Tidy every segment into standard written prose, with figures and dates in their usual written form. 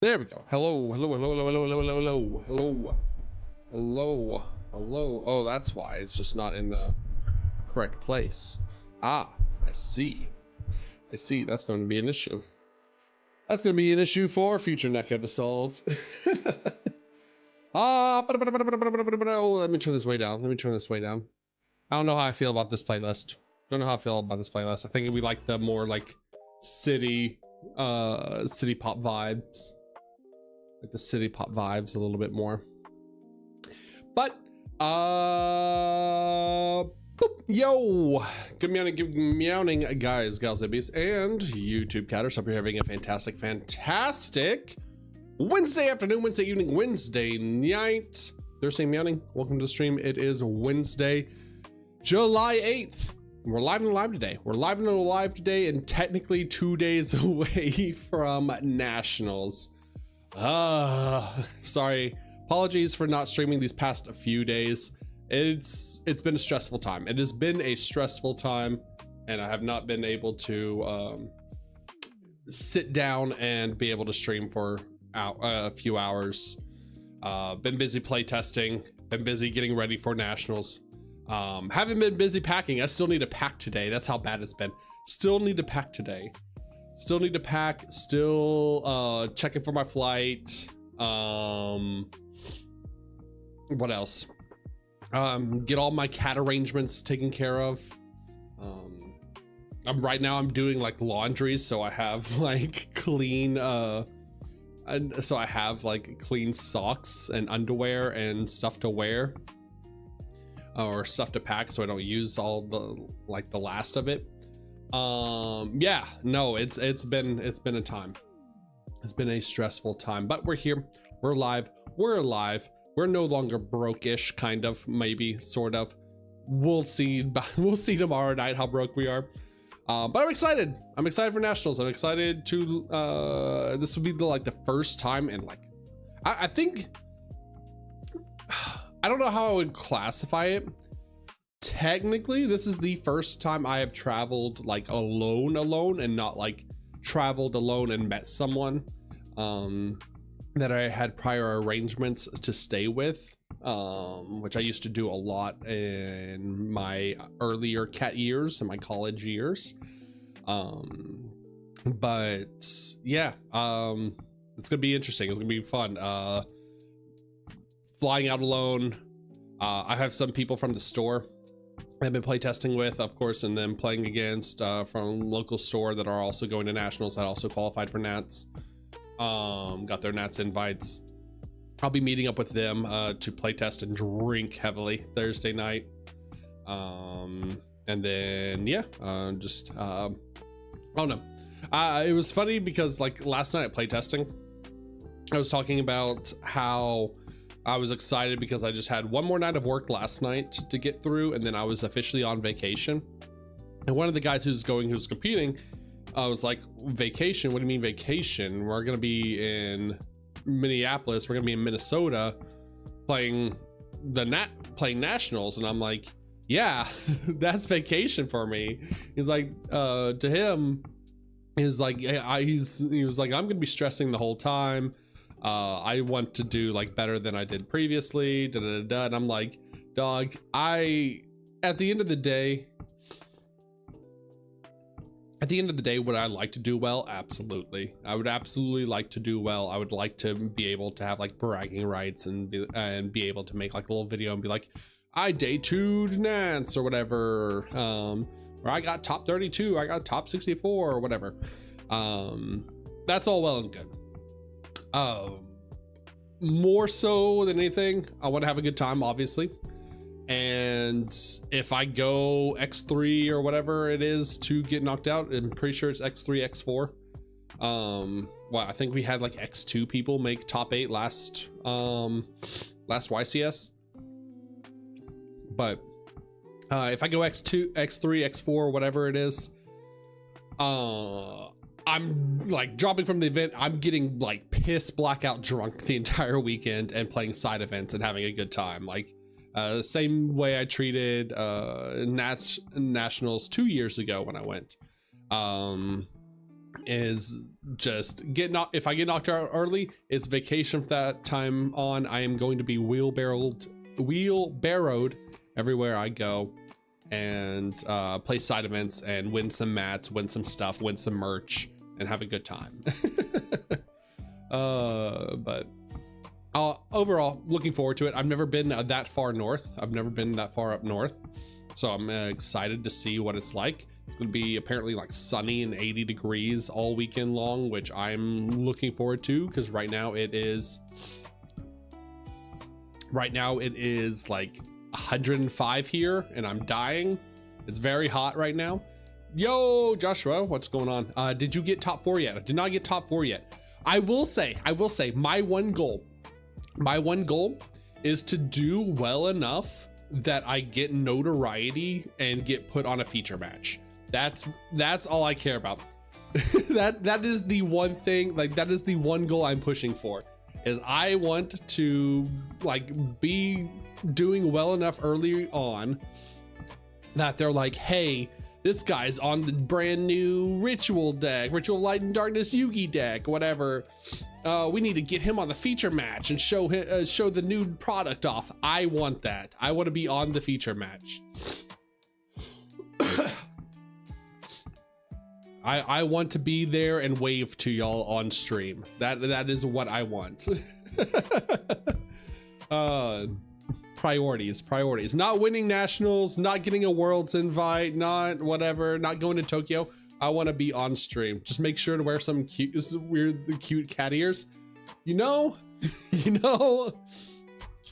There we go. Hello, hello, hello, hello, hello, hello, hello, hello, hello, hello. Oh, that's why it's just not in the correct place. Ah, I see. I see. That's going to be an issue. That's going to be an issue for future Neko to solve. Oh, let me turn this way down. Let me turn this way down. I don't know how I feel about this playlist. Don't know how I feel about this playlist. I think we like the more like city pop vibes. Like the city pop vibes a little bit more. But yo, good meowning guys, gals, and beasts, and YouTube catters. Hope you're having a fantastic Wednesday afternoon, Wednesday evening, Wednesday night, Thursday meowning. Welcome to the stream. It is Wednesday, July 8th. We're live and alive today. We're live and alive today, and technically 2 days away from nationals. Sorry, apologies for not streaming these past few days. It's been a stressful time. It has been a stressful time, and I have not been able to sit down and be able to stream for a few hours. Been busy playtesting, been busy getting ready for nationals. Haven't been busy packing. I still need to pack today. That's how bad it's been. Still need to pack today. Still need to pack, still checking for my flight. What else? Get all my cat arrangements taken care of. Right now I'm doing like laundry, so I have like clean so I have like clean socks and underwear and stuff to wear, or stuff to pack, so I don't use all the last of it. Yeah, no, it's been a time. It's been a stressful time, but we're here, we're live, we're alive. We're no longer broke-ish, kind of, maybe, sort of. We'll see tomorrow night how broke we are. But I'm excited for nationals. I'm excited to this will be the first time in I think I don't know how I would classify it. Technically, this is the first time I have traveled like alone and not like traveled alone and met someone that I had prior arrangements to stay with, which I used to do a lot in my earlier cat years and my college years. But yeah, it's gonna be interesting. It's gonna be fun. Flying out alone. I have some people from the store I've been playtesting with, of course, and then playing against from local store that are also going to nationals that also qualified for Nats. Got their Nats invites. I'll be meeting up with them to playtest and drink heavily Thursday night. And then yeah, I don't know. It was funny because like last night at playtesting, I was talking about how I was excited because I just had one more night of work last night to get through, and then I was officially on vacation. And one of the guys who's competing, I was like, vacation? What do you mean vacation? We're gonna be in Minneapolis. We're gonna be in Minnesota playing nationals. And I'm like, yeah, that's vacation for me. He's like, to him, he's like, he was like, I'm gonna be stressing the whole time. I want to do like better than I did previously. And I'm like, dog, at the end of the day, would I like to do well? Absolutely. I would absolutely like to do well. I would like to be able to have like bragging rights and be able to make like a little video and be like, I day 2'd Nance or whatever. Or I got top 32, I got top 64 or whatever. That's all well and good. More so than anything, I want to have a good time, obviously. And if I go X3 or whatever it is to get knocked out, I'm pretty sure it's X3, X4. Well, I think we had like X2 people make top 8 last YCS. But if I go X2, X3, X4, whatever it is, I'm like dropping from the event. I'm getting like piss blackout drunk the entire weekend and playing side events and having a good time. Like the same way I treated nationals 2 years ago when I went. is just if I get knocked out early, it's vacation from that time on. I am going to be wheelbarrowed everywhere I go, and play side events and win some mats, win some stuff, win some merch, and have a good time. But overall, looking forward to it. I've never been that far north. I've never been that far up north, so I'm excited to see what it's like. It's going to be apparently like sunny and 80 degrees all weekend long, which I'm looking forward to, because right now it is like 105 here and I'm dying. It's very hot right now. Yo, Joshua, what's going on? Did you get top 4 yet? I did not get top 4 yet. I will say my one goal is to do well enough that I get notoriety and get put on a feature match. That's all I care about. that is the one thing, like that is the one goal I'm pushing for, is I want to like be doing well enough early on that they're like, hey, this guy's on the brand new Ritual deck, Ritual Light and Darkness Yugi deck, whatever. We need to get him on the feature match and show the new product off. I want that. I want to be on the feature match. I want to be there and wave to y'all on stream. That is what I want. Priorities. Not winning nationals, not getting a world's invite, not whatever, not going to Tokyo. I want to be on stream. Just make sure to wear some cute cat ears. You know,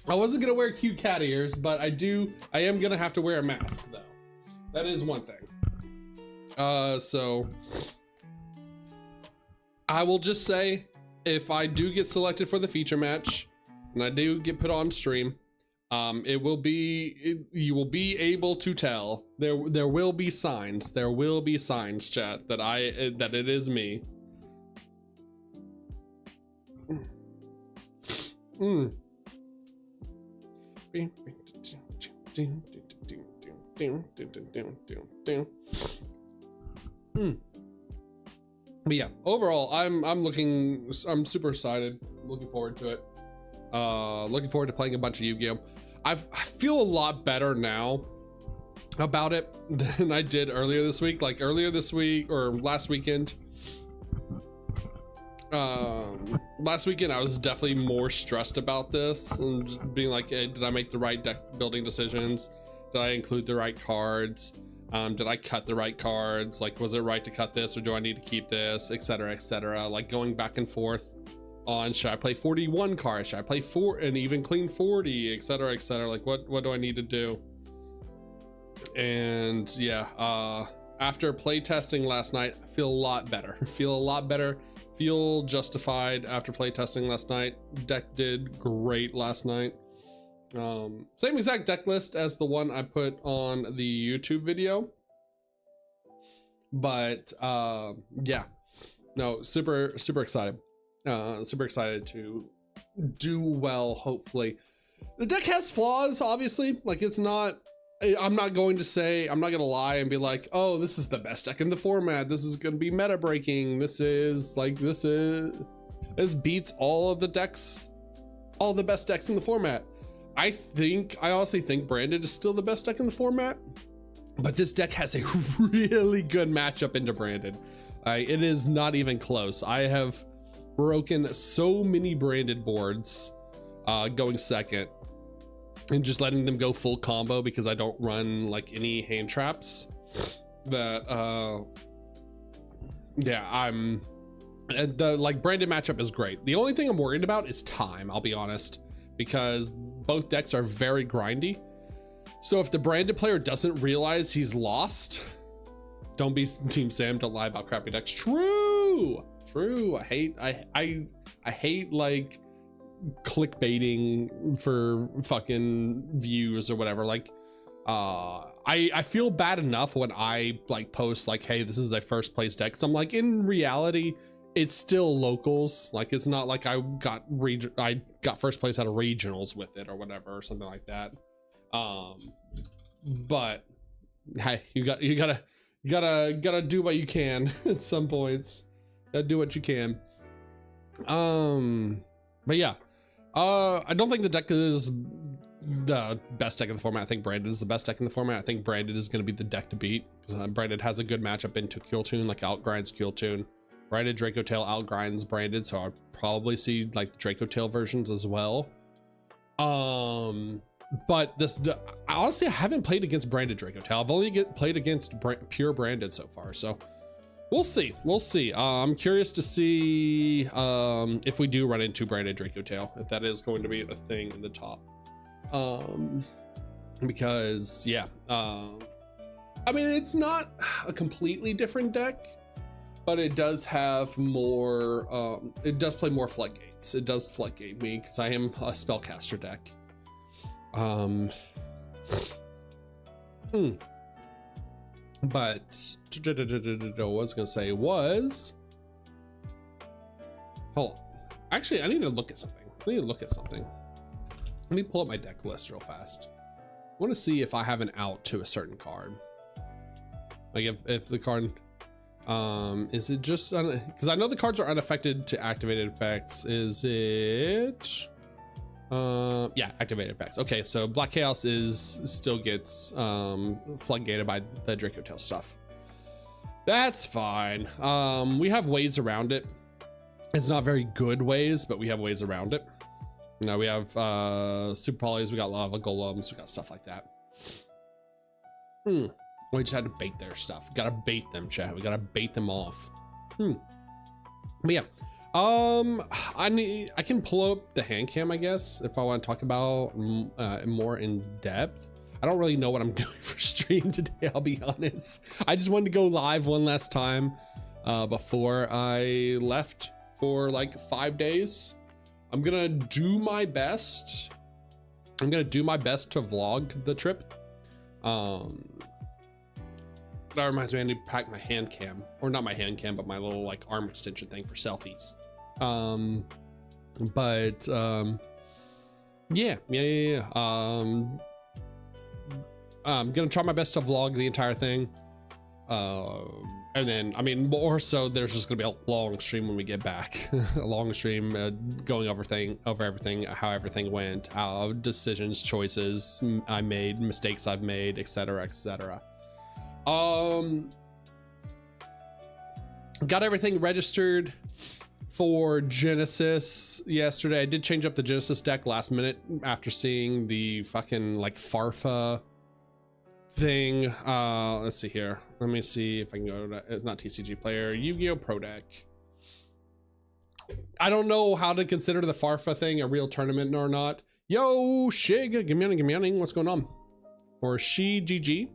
I wasn't gonna wear cute cat ears, but I am gonna have to wear a mask though. That is one thing. So I will just say, if I do get selected for the feature match and I do get put on stream, you will be able to tell. There will be signs, chat, that it is me. But yeah, overall, I'm super excited, looking forward to it. Looking forward to playing a bunch of Yu-Gi-Oh! I feel a lot better now about it than I did earlier this week. Like earlier this week or last weekend. Last weekend I was definitely more stressed about this and just being like, hey, did I make the right deck building decisions? Did I include the right cards? Did I cut the right cards? Like, was it right to cut this, or do I need to keep this, etc., etc.? Like going back and forth on, should I play 41 cards? Should I play an even clean 40, etc., etc.? Like, what do I need to do? And yeah, after play testing last night, I feel a lot better. Feel justified after play testing last night. Deck did great last night. Same exact deck list as the one I put on the YouTube video, but yeah, no, super excited. Super excited to do well. Hopefully the deck has flaws, obviously. Like, it's not, I'm not going to lie and be like, oh, this is the best deck in the format, this is going to be meta breaking, this beats all of the decks, all the best decks in the format. I honestly think Branded is still the best deck in the format, but this deck has a really good matchup into Branded. It is not even close. I have broken so many Branded boards going second and just letting them go full combo because I don't run like any hand traps, that yeah, the like Branded matchup is great. The only thing I'm worried about is time, I'll be honest, because both decks are very grindy. So if the Branded player doesn't realize he's lost, don't be Team Sam, don't lie about crappy decks. True. I hate like clickbaiting for fucking views or whatever. Like I feel bad enough when I like post like, hey, this is a first place deck. So I'm like, in reality, it's still locals. Like, it's not like I got first place out of regionals with it or whatever, or something like that. But hey, you gotta do what you can at some points. Do what you can. But yeah, I don't think the deck is the best deck in the format. I think Branded is the best deck in the format. I think Branded is going to be the deck to beat because Branded has a good matchup into Keeltune, like outgrinds Keeltune. Branded Draco Tail outgrinds Branded, so I'll probably see like the Draco Tail versions as well. But honestly, I haven't played against Branded Draco Tail. I've only played against pure Branded so far, so we'll see. We'll see. I'm curious to see if we do run into Branded Draco Tail, if that is going to be a thing in the top. Because yeah, I mean, it's not a completely different deck, but it does have more, it does play more floodgates. It does floodgate me because I am a spellcaster deck. But what I was gonna say was, hold on. Actually, I need to look at something. Let me pull up my deck list real fast. I want to see if I have an out to a certain card. Like if the card, is it just, because I know the cards are unaffected to activated effects. Is it, yeah, activated effects. Okay, so Black Chaos still gets floodgated by the Draco Tail stuff. That's fine. We have ways around it. It's not very good ways, but we have ways around it. Now we have super polys, we got lava golems, we got stuff like that. We just had to bait their stuff. We gotta bait them, chat. We gotta bait them off. But yeah, I can pull up the hand cam, I guess, if I want to talk about more in depth. I don't really know what I'm doing for stream today, I'll be honest. I just wanted to go live one last time before I left for like 5 days. I'm gonna do my best. I'm gonna do my best to vlog the trip. That reminds me, I need to pack my hand cam, or not my hand cam, but my little like arm extension thing for selfies. Yeah. I'm gonna try my best to vlog the entire thing. And then, I mean, more so, there's just gonna be a long stream when we get back. A long stream going over everything, how everything went, decisions, choices I made, mistakes I've made, etc., etc. Got everything registered for Genesis yesterday. I did change up the Genesis deck last minute after seeing the fucking like Farfa thing. Let's see here. Let me see if I can go to not TCG player, Yu-Gi-Oh Pro Deck. I don't know how to consider the Farfa thing a real tournament or not. Yo, Shig, Meowning, what's going on? Or She GG.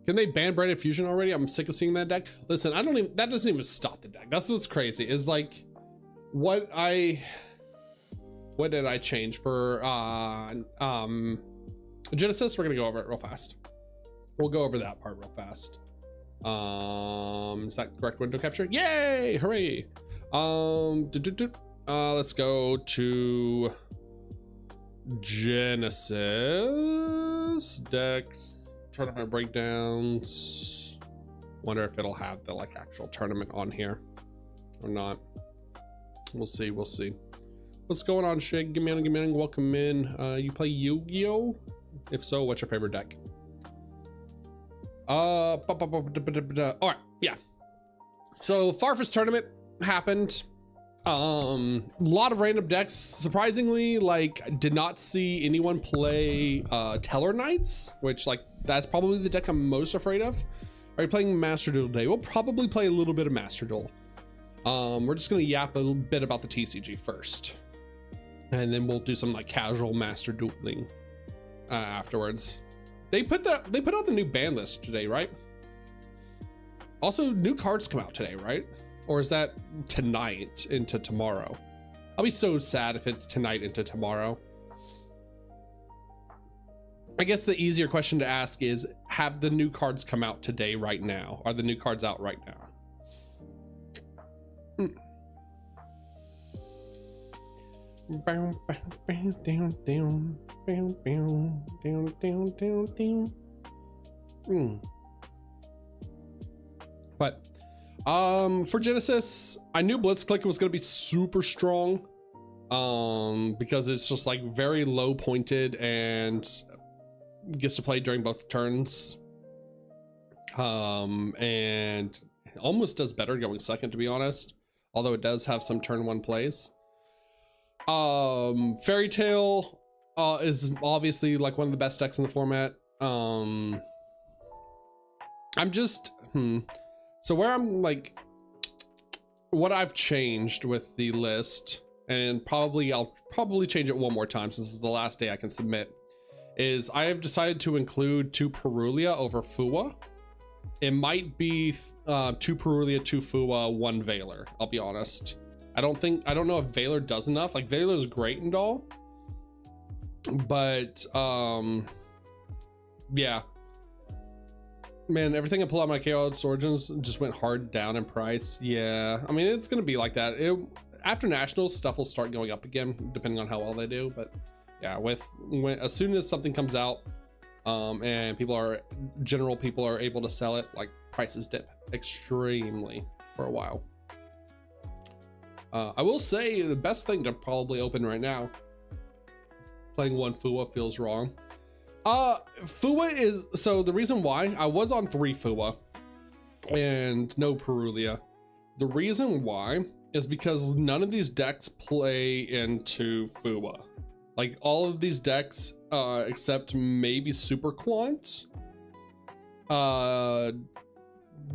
Can they ban Branded Fusion already? I'm sick of seeing that deck. Listen, that doesn't even stop the deck. That's what's crazy, is like what did I change for Genesis? We're gonna go over it real fast. We'll go over that part real fast. Is that correct window capture? Yay! Hooray! Let's go to Genesis decks, tournament breakdowns. Wonder if it'll have the like actual tournament on here or not. We'll see. What's going on, Shig? Give me a welcome in. You play Yu-Gi-Oh? If so, what's your favorite deck? All right, yeah. So Farfa's tournament happened. Lot of random decks. Surprisingly, like, did not see anyone play Teller Knights, which like that's probably the deck I'm most afraid of. Are you playing Master Duel today? We'll probably play a little bit of Master Duel. We're just gonna yap a little bit about the TCG first, and then we'll do some like casual Master Dueling afterwards. They put out the new ban list today, right? Also, new cards come out today, right? Or is that tonight into tomorrow? I'll be so sad if it's tonight into tomorrow. I guess the easier question to ask is, have the new cards come out today, right now? Are the new cards out right now? But For Genesis, I knew Blitzclick was going to be super strong, because it's just like very low pointed and gets to play during both turns, and almost does better going second, to be honest, although it does have some turn one plays. Fairy Tale is obviously like one of the best decks in the format. I'm just so where I'm like, what I've changed with the list, and I'll probably change it one more time since this is the last day I can submit, is I have decided to include 2 Perulia over Fua. It might be 2 Perulia, 2 Fua, 1 Veiler, I'll be honest. I don't know if Veiler does enough. Like, Veiler's great and all, but yeah, man, everything I pull out my Chaos Origins just went hard down in price. Yeah, I mean, it's gonna be like that. After Nationals, stuff will start going up again depending on how well they do. But yeah, as soon as something comes out, and people are able to sell it, like, prices dip extremely for a while. I will say the best thing to probably open right now, playing 1 Fua feels wrong. Fua is, so the reason why I was on 3 Fua and no Perulia, the reason why is because none of these decks play into Fua. Like, all of these decks, except maybe Super Quant,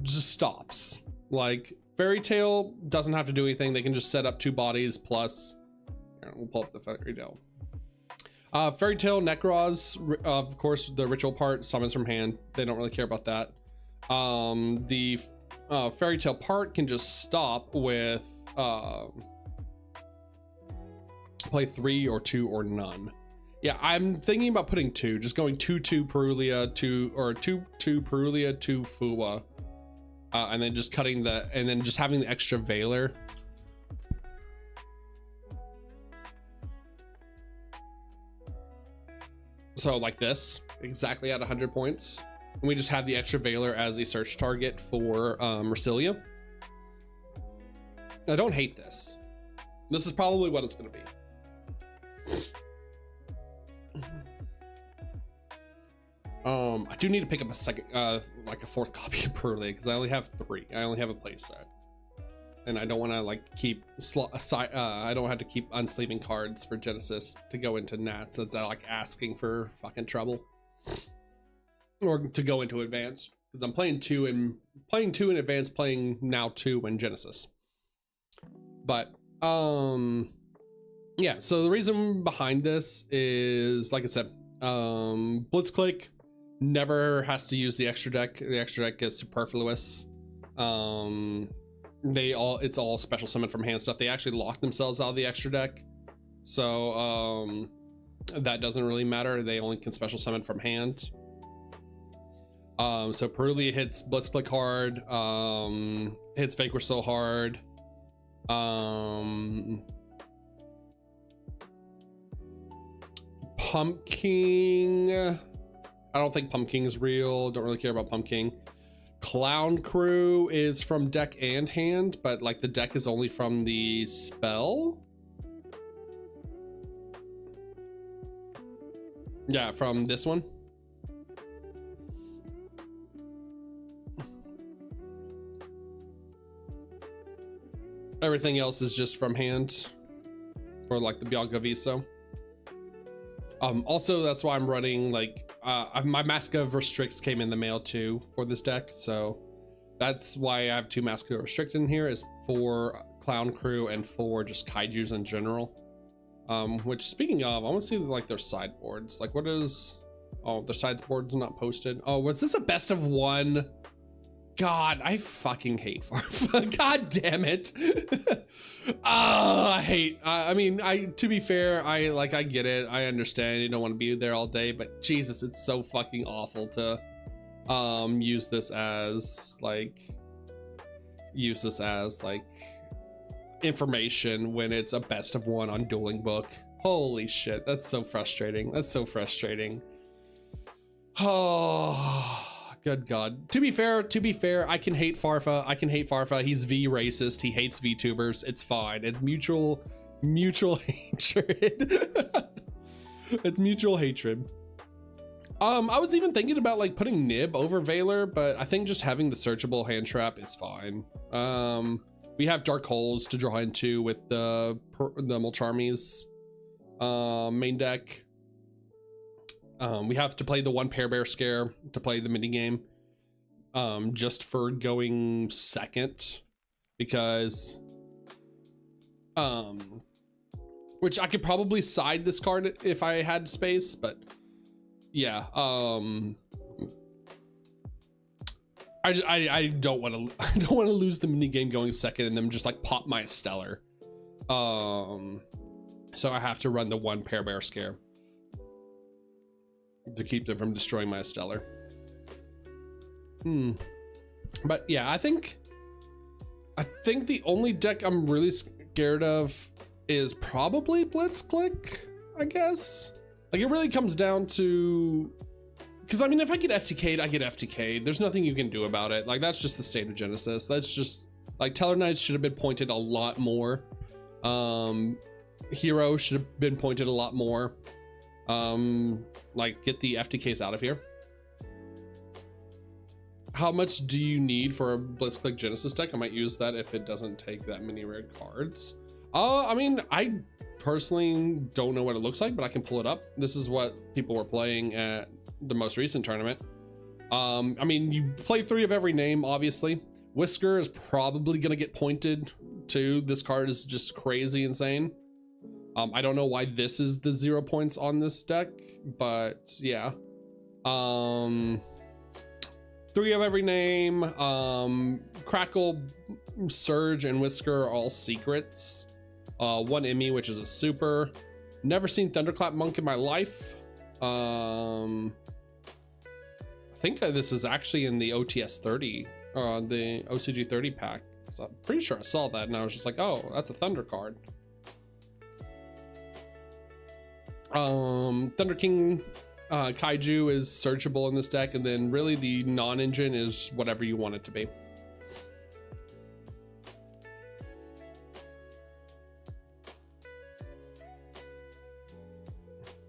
just stops. Like, Fairy Tale doesn't have to do anything. They can just set up 2 bodies plus, here, we'll pull up the Fairy Tale. Fairy Tale, Necros, of course, the ritual part summons from hand. They don't really care about that. The Fairy Tale part can just stop with play 3 or 2 or none. Yeah, I'm thinking about putting 2, just going 2 Perulia, 2 Perulia, 2 Fua, and then just and then just having the extra Veiler. So like this, exactly at 100 points. And we just have the extra Veiler as a search target for Mercilia. I don't hate this. This is probably what it's going to be. I do need to pick up a second, like a 4th copy of Perulia, because I only have 3. I only have a playset, and I don't want to like keep I don't have to keep unsleeving cards for Genesis to go into Nats. That's like asking for fucking trouble, or to go into Advanced, because I'm playing 2 in Advanced, playing now 2 in Genesis. But yeah, so the reason behind this is, like I said, Blitzclick never has to use the extra deck. The extra deck is superfluous. It's all special summon from hand stuff. They actually lock themselves out of the extra deck, so that doesn't really matter. They only can special summon from hand. So Perulia hits Blitzclick hard, hits Vanquish so hard. Pumpkin, I don't think Pumpkin is real. Don't really care about Pumpkin. Clown Crew is from deck and hand, but like the deck is only from the spell. Yeah, from this one. Everything else is just from hand, for like the Bianca Viso. Also, that's why I'm running like my Mask of Restricts came in the mail too for this deck, so that's why I have 2 Mask of Restrict in here, is for Clown Crew and for just Kaijus in general. Which, speaking of, I want to see like their sideboards. Like, what is? Oh, their sideboard's not posted. Oh, was this a best of 1? God, I fucking hate Farf. God damn it. I hate, I mean, to be fair, I get it. I understand you don't want to be there all day, but Jesus, it's so fucking awful to use this as like information when it's a best of 1 on Dueling Book. Holy shit, that's so frustrating. That's so frustrating. Oh Good God. To be fair, I can hate Farfa. He's V racist. He hates VTubers. It's fine. It's mutual hatred. It's mutual hatred. I was even thinking about like putting Nib over Valor, but I think just having the searchable hand trap is fine. We have Dark Holes to draw into with the Mulcharmies main deck. We have to play the one Pair Bear Scare to play the mini game, just for going second, because which I could probably side this card if I had space, but yeah, I don't want to lose the mini game going second and then just like pop my Stellar. So I have to run the one Pair Bear Scare to keep them from destroying my Stellar. But yeah, I think the only deck I'm really scared of is probably Blitzclick, I guess. Like, it really comes down to, because I mean, if I get FTK'd, I get FTK'd. There's nothing you can do about it. Like, that's just the state of Genesis. That's just, like, Tellarknights should have been pointed a lot more. Hero should have been pointed a lot more. Like, get the FTKs out of here. How much do you need for a Blitzclick Genesis deck? I might use that if it doesn't take that many rare cards. I mean, I personally don't know what it looks like, but I can pull it up. This is what people were playing at the most recent tournament. I mean, you play 3 of every name, obviously. Whisker is probably gonna get pointed too. This card is just crazy insane. I don't know why this is the 0 points on this deck, but yeah. 3 of every name. Crackle, Surge, and Whisker are all secrets. 1 Emmy, which is a super. Never seen Thunderclap Monk in my life. I think this is actually in the OTS 30, the OCG 30 pack. So I'm pretty sure I saw that and I was just like, oh, that's a Thunder card. Thunder King Kaiju is searchable in this deck, and then really the non-engine is whatever you want it to be.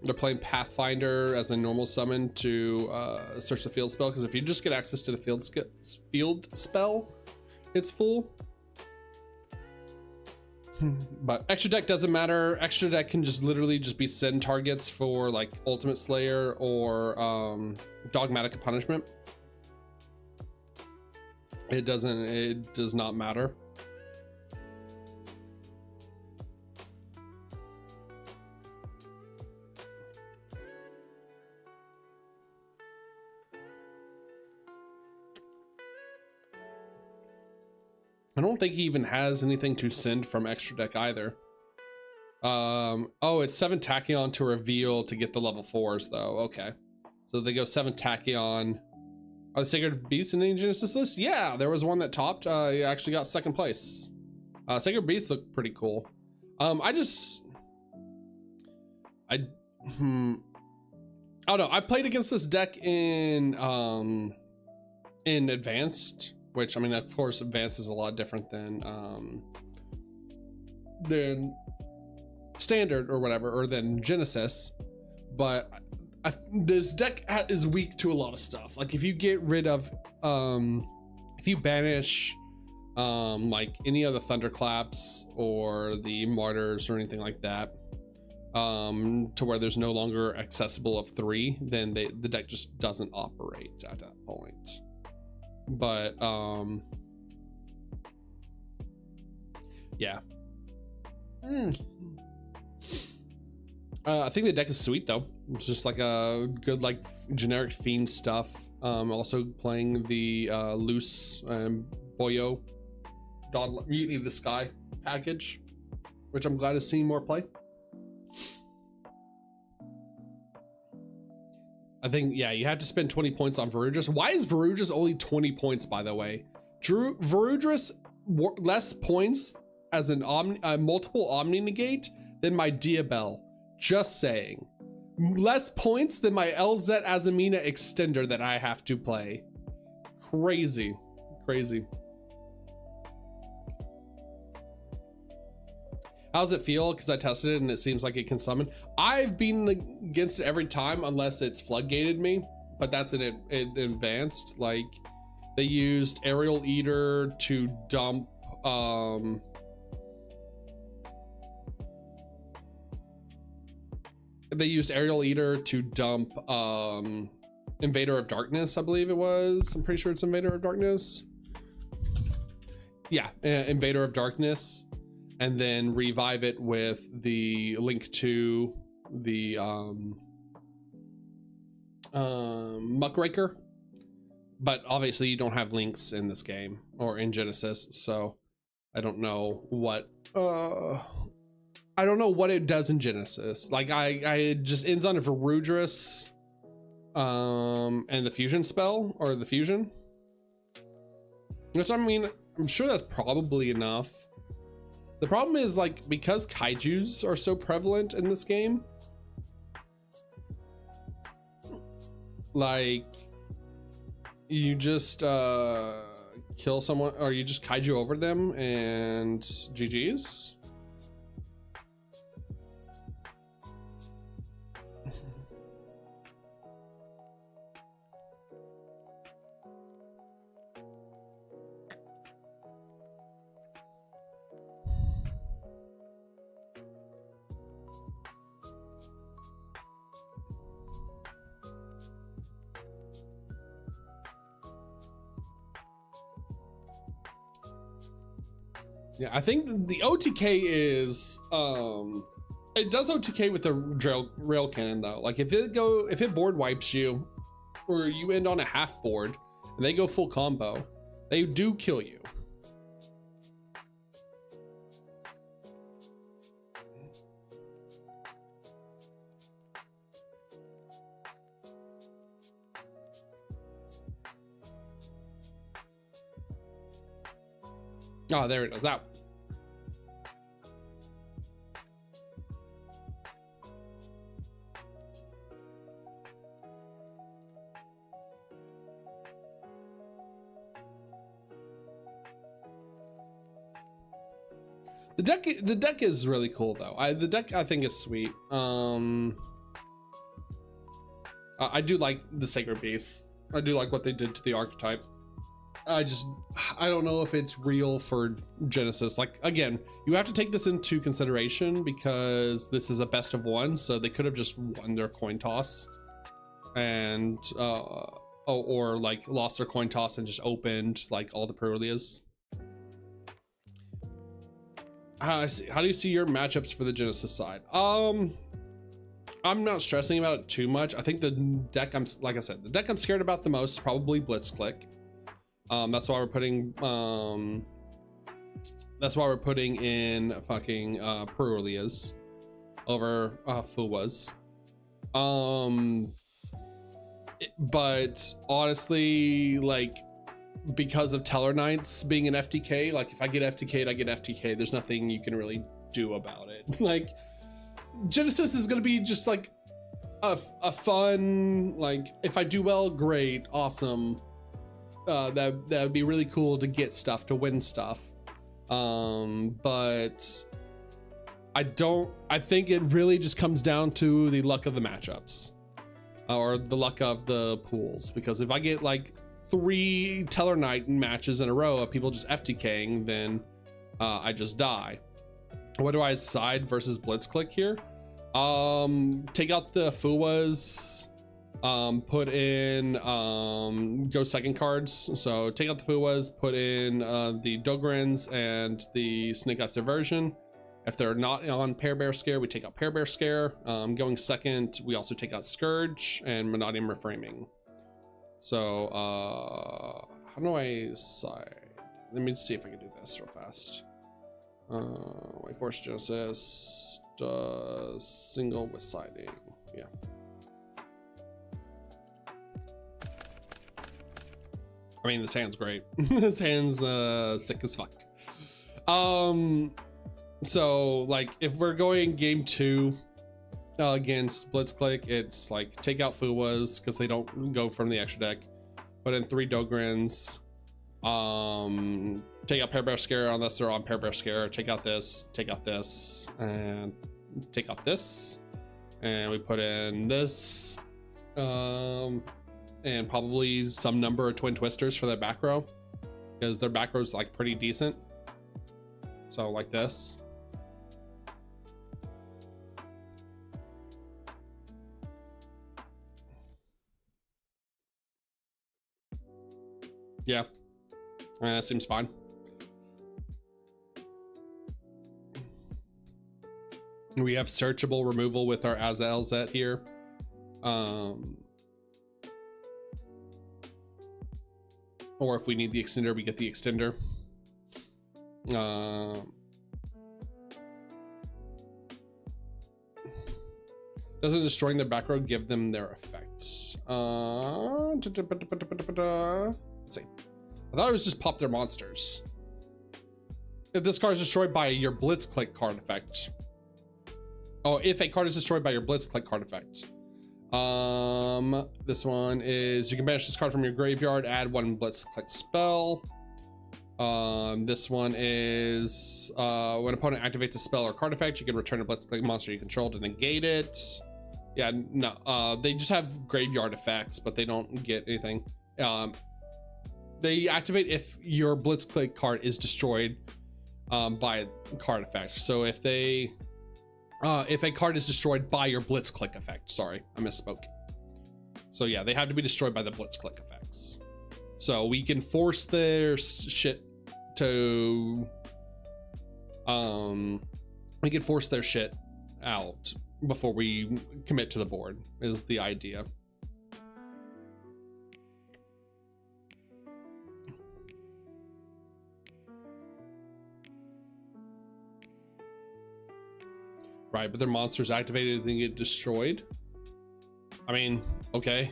They're playing Pathfinder as a normal summon to search the field spell, because if you just get access to the field spell, it's full. But extra deck doesn't matter. Extra deck can just literally just be send targets for like Ultimate Slayer or Dogmatic Punishment. It does not matter. I don't think he even has anything to send from extra deck either. Oh, it's 7 Tachyon to reveal to get the level 4s though. Okay, so they go 7 Tachyon. Are the Sacred Beasts in the Genesis list? Yeah, there was one that topped. He actually got 2nd place. Sacred Beasts look pretty cool. I don't know. I played against this deck in Advanced, which, I mean, of course, Advanced is a lot different than Standard or whatever, or than Genesis. But this deck is weak to a lot of stuff. Like, if you get rid of, if you banish like any of the Thunderclaps or the Martyrs or anything like that, to where there's no longer accessible of 3, then the deck just doesn't operate at that point. But yeah. I think the deck is sweet though. It's just like a good like generic fiend stuff. Also playing the loose Boyo Mutiny of the Sky package, which I'm glad to see more play. I think, yeah, you have to spend 20 points on Verudrus. Why is Verudrus only 20 points, by the way? Verudrus less points as an multiple Omni Negate than my Diabell. Just saying. Less points than my LZ Azamina Extender that I have to play. crazy. How does it feel? Because I tested it and it seems like it can summon. I've been against it every time unless it's floodgated me, but that's in advanced. Like they used Aerial Eater to dump Invader of Darkness, I believe it was. I'm pretty sure it's Invader of Darkness. Yeah, Invader of Darkness. And then revive it with the link to the Muckraker. But obviously you don't have links in this game or in Genesis, so I don't know what it does in Genesis. Like I just ends on a Verudrus and the fusion spell or the fusion. Which I mean, I'm sure that's probably enough. The problem is like because kaijus are so prevalent in this game, like you just kill someone or you just kaiju over them and GG's. Yeah, I think the OTK is it does OTK with the rail cannon though. Like if it board wipes you or you end on a half board and they go full combo, they do kill you. Oh, there it is. Out. The deck is really cool though. The deck I think is sweet. I do like the Sacred Beast. I do like what they did to the archetype. I don't know if it's real for Genesis. Like again, you have to take this into consideration because this is a best of one, so they could have just won their coin toss and or like lost their coin toss and just opened like all the Purlias. How do you see your matchups for the Genesis side? I'm not stressing about it too much. I think the deck like I said, the deck I'm scared about the most is probably Blitzclick. That's why we're putting in fucking Purlias over Fuwas. But honestly, like because of Teller Knights being an FTK, like if I get FTK'd, I get FTK. There's nothing you can really do about it. Like Genesis is gonna be just like a fun, like if I do well, great, awesome. That would be really cool to get stuff, to win stuff. But I think it really just comes down to the luck of the matchups or the luck of the pools, because if I get like 3 Teller Knight matches in a row of people just FTKing, then I just die. What do I side versus Blitzclick here? Take out the Fuwas, put in go second cards. So take out the Fuwas, put in the Dogrins and the Snake Eye Subversion. If they're not on Pair Bear Scare, we take out Pair Bear Scare. Going second, we also take out Scourge and Monodium Reframing. So how do I side? Let me see if I can do this real fast. White Force Genesis single with siding. Yeah. I mean, this hand's great. This hand's sick as fuck. So like if we're going game 2 against Blitzclick, it's like take out Fuwas because they don't go from the extra deck. Put in 3 Dogrins. Take out Parabear Scare unless they're on Parabear Scare. Take out this, and take out this. And we put in this. And probably some number of Twin Twisters for their back row, because their back row is like pretty decent. So like this. Yeah, that seems fine. We have searchable removal with our Azazel Zet here. Or if we need the extender, we get the extender. Doesn't destroying their back row give them their effects? Let's see. I thought it was just pop their monsters. If this card is destroyed by your Blitz Click card effect. Oh, if a card is destroyed by your Blitz Click card effect. This one is you can banish this card from your graveyard, add 1 Blitz Click spell. This one is when opponent activates a spell or card effect, you can return a Blitz Click monster you control to negate it. Yeah, no, they just have graveyard effects, but they don't get anything. They activate if your Blitz Click card is destroyed by a card effect. So if they if a card is destroyed by your Blitz Click effect, sorry, I misspoke. So yeah, they have to be destroyed by the Blitz Click effects. So we can force their shit to we can force their shit out before we commit to the board is the idea. Right, but their monsters activated and get destroyed. I mean, okay,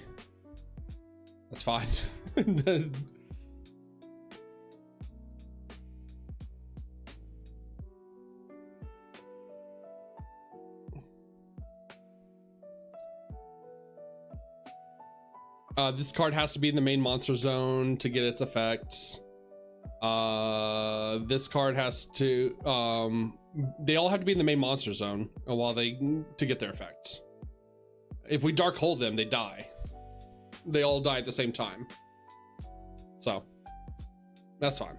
that's fine. This card has to be in the main monster zone to get its effects. This card has to they all have to be in the main monster zone while to get their effects. If we dark hold them, they die. They all die at the same time. So that's fine.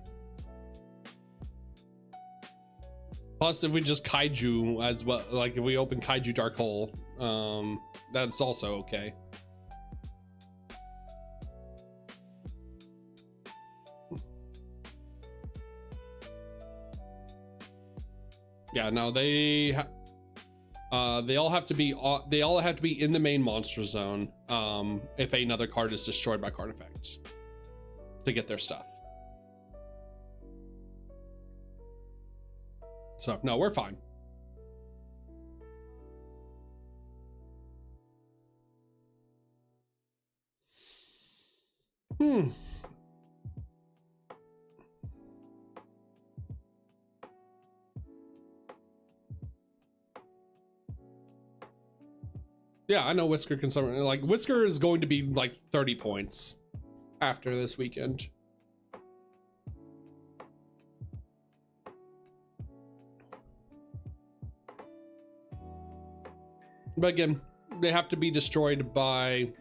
Plus, if we just kaiju as well, like if we open kaiju dark hole, that's also okay. Yeah, no, they all have to be in the main monster zone if another card is destroyed by card effects to get their stuff. So no, we're fine. Yeah, I know Whisker can summon. Like, Whisker is going to be like 30 points after this weekend. But again, they have to be destroyed by...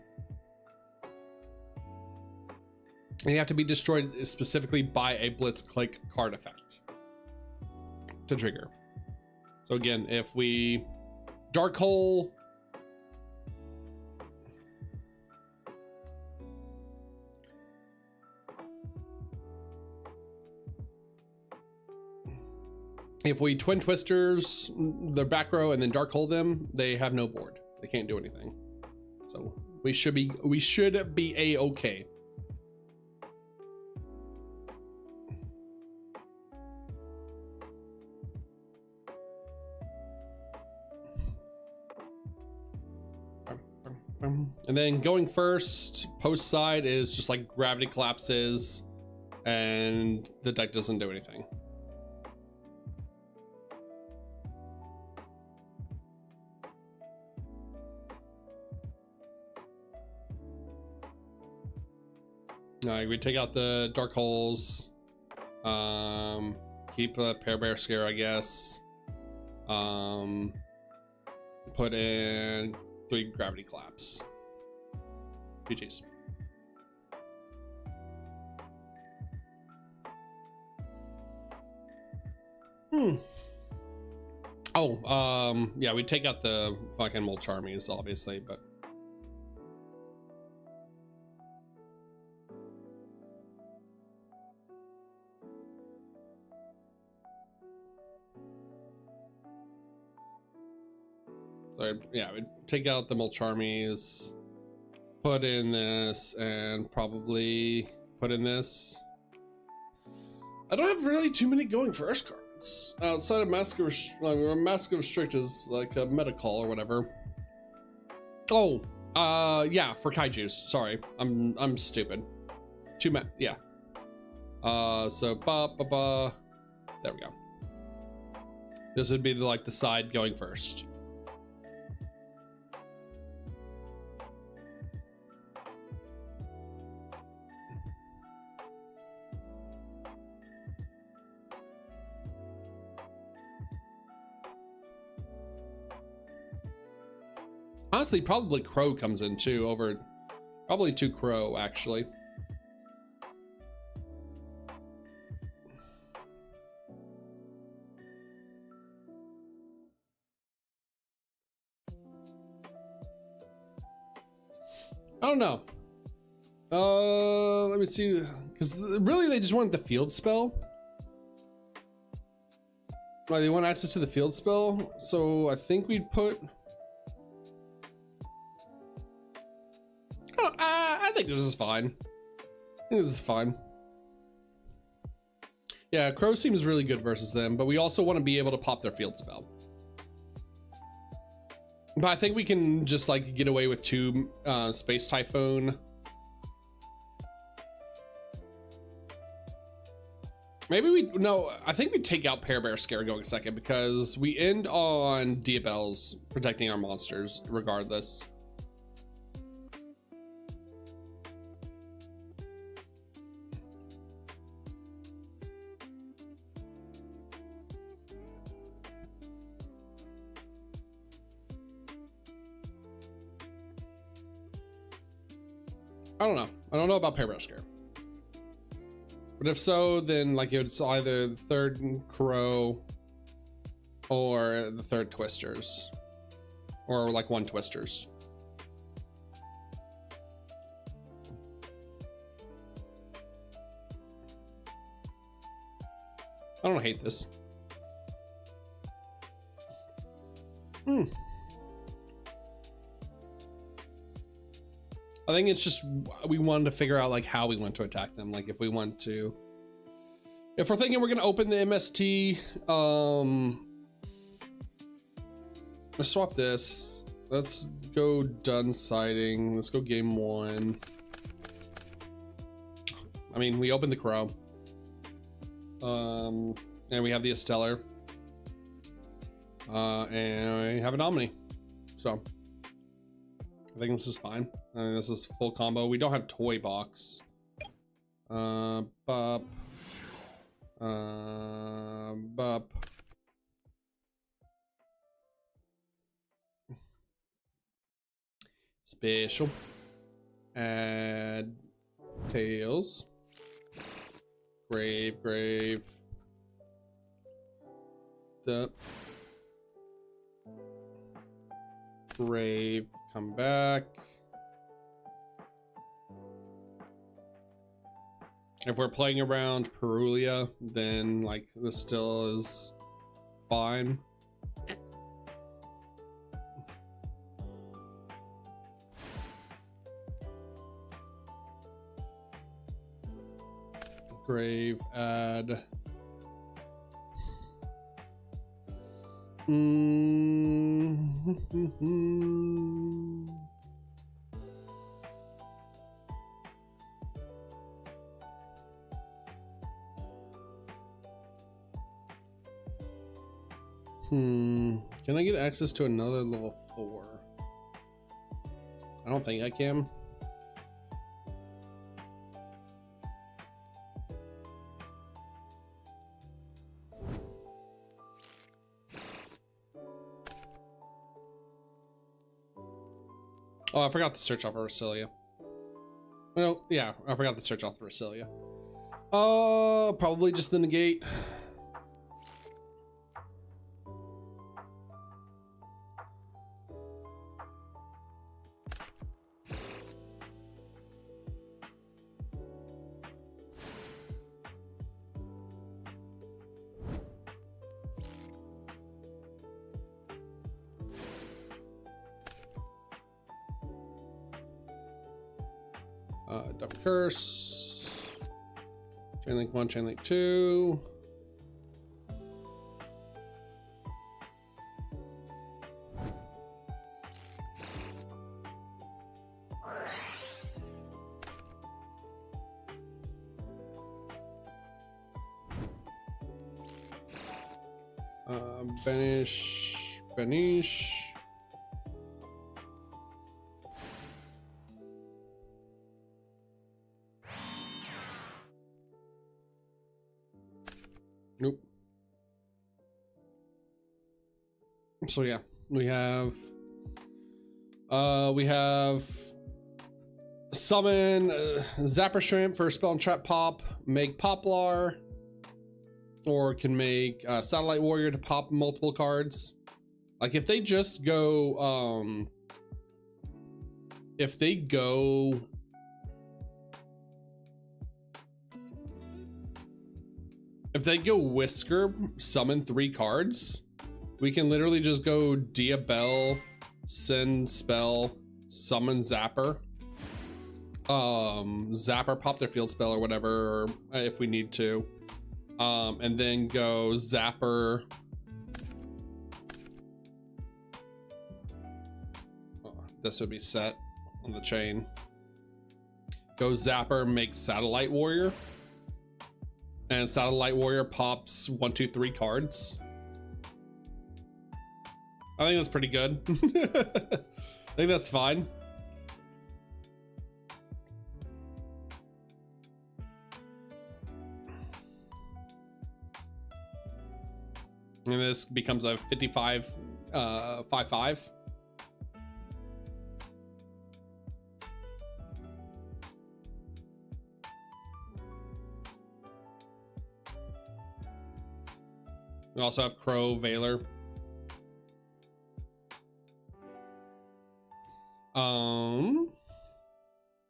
They have to be destroyed specifically by a Blitz Click card effect to trigger. So again, if we Dark Hole... If we Twin Twisters the back row and then dark hold them, they have no board. They can't do anything. So we should be a-okay. And then going first, post side is just like gravity collapses and the deck doesn't do anything. We take out the dark holes. Keep a pair bear scare, I guess. Put in 3 gravity claps. GG's. Oh, yeah, we take out the fucking Molcharmies, obviously, but so, yeah, we take out the Molcharmies, put in this, and probably put in this. I don't have really too many going first cards outside of Mask of Restrict is like a meta call or whatever. Oh, yeah, for Kaijus. Sorry, I'm stupid. Yeah. So there we go. This would be like the side going first. Honestly, probably Crow comes in too, over probably 2 Crow actually. I don't know. Let me see, because really they just want the field spell. Like they want access to the field spell, so I think we'd put. I think this is fine. I think this is fine. Yeah, Crow seems really good versus them, but we also want to be able to pop their field spell. But I think we can just like get away with 2 Space Typhoon. Maybe I think we take out Pair Bear Scare going second because we end on Diabells protecting our monsters regardless. I don't know. I don't know about Pair Bear Scare. But if so, then like it's either the 3rd Crow or the 3rd Twisters. Or like 1 Twisters. I don't hate this. I think it's just we wanted to figure out like how we want to attack them. Like if we want to, if we're thinking we're gonna open the MST, let's swap this. Let's go done siding. Let's go game 1. I mean, we opened the Crow, and we have the Esteller, and we have an Omni. So I think this is fine. I mean, this is full combo. We don't have Toy Box. Bop. Bop. Special. Add Tails. Grave. The Grave. Come back. If we're playing around Perulia, then like this still is fine. Grave, add. Can I get access to another level 4? I don't think I can. Oh, I forgot to search off of Resilia. No, yeah, I forgot to search off of Resilia. Probably just the negate. Double curse. Chain link 1, chain link 2. Banish. Nope. So yeah, we have summon Zapper Shrimp for spell and trap pop, make Poplar, or can make Satellite Warrior to pop multiple cards. Like if they just go if they go Whisker, summon 3 cards, we can literally just go Diabell, send spell, summon Zapper, Zapper, pop their field spell or whatever, if we need to, and then go Zapper, this would be set on the chain, go Zapper, make Satellite Warrior, and Satellite Warrior pops 1, 2, 3 cards. I think that's pretty good. I think that's fine. And this becomes a 55 5/5. We also have Crow, Veiler.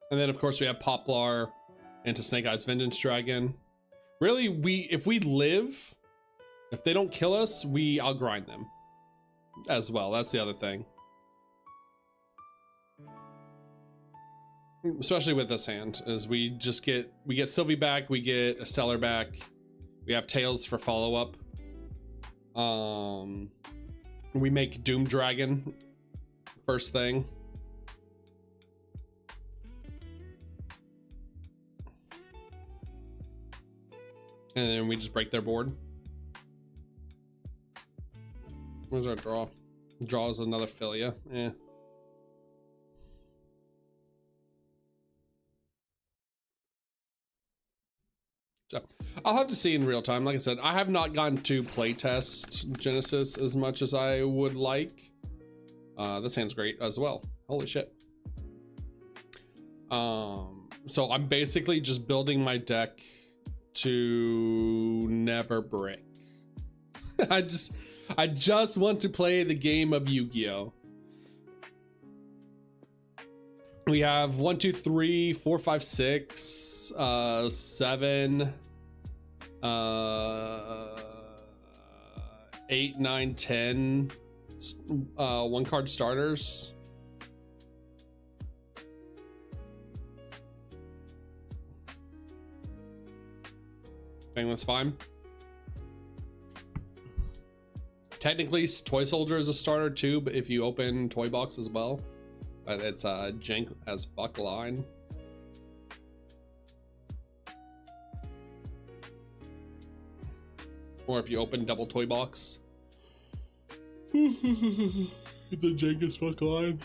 And then of course we have Poplar into Snake Eyes Vengeance Dragon. Really, if we live, if they don't kill us, I'll grind them as well. That's the other thing. Especially with this hand, is we get Sylvie back, we get a Stellar back, we have Tails for follow-up. We make Doom Dragon first thing. And then we just break their board. Where's our draw? Draw is another Philia. Eh. So I'll have to see in real time. Like I said, I have not gotten to playtest Genesis as much as I would like. This hand's great as well. Holy shit. So I'm basically just building my deck to never break. I just want to play the game of Yu-Gi-Oh. We have 1, 2, 3, 4, 5, 6, 7, 8, 9, 10 one card starters. I think that's fine. Technically, Toy Soldier is a starter too, but if you open Toy Box as well, it's a jank as fuck line. Or if you open double Toy Box, the jank as fuck line.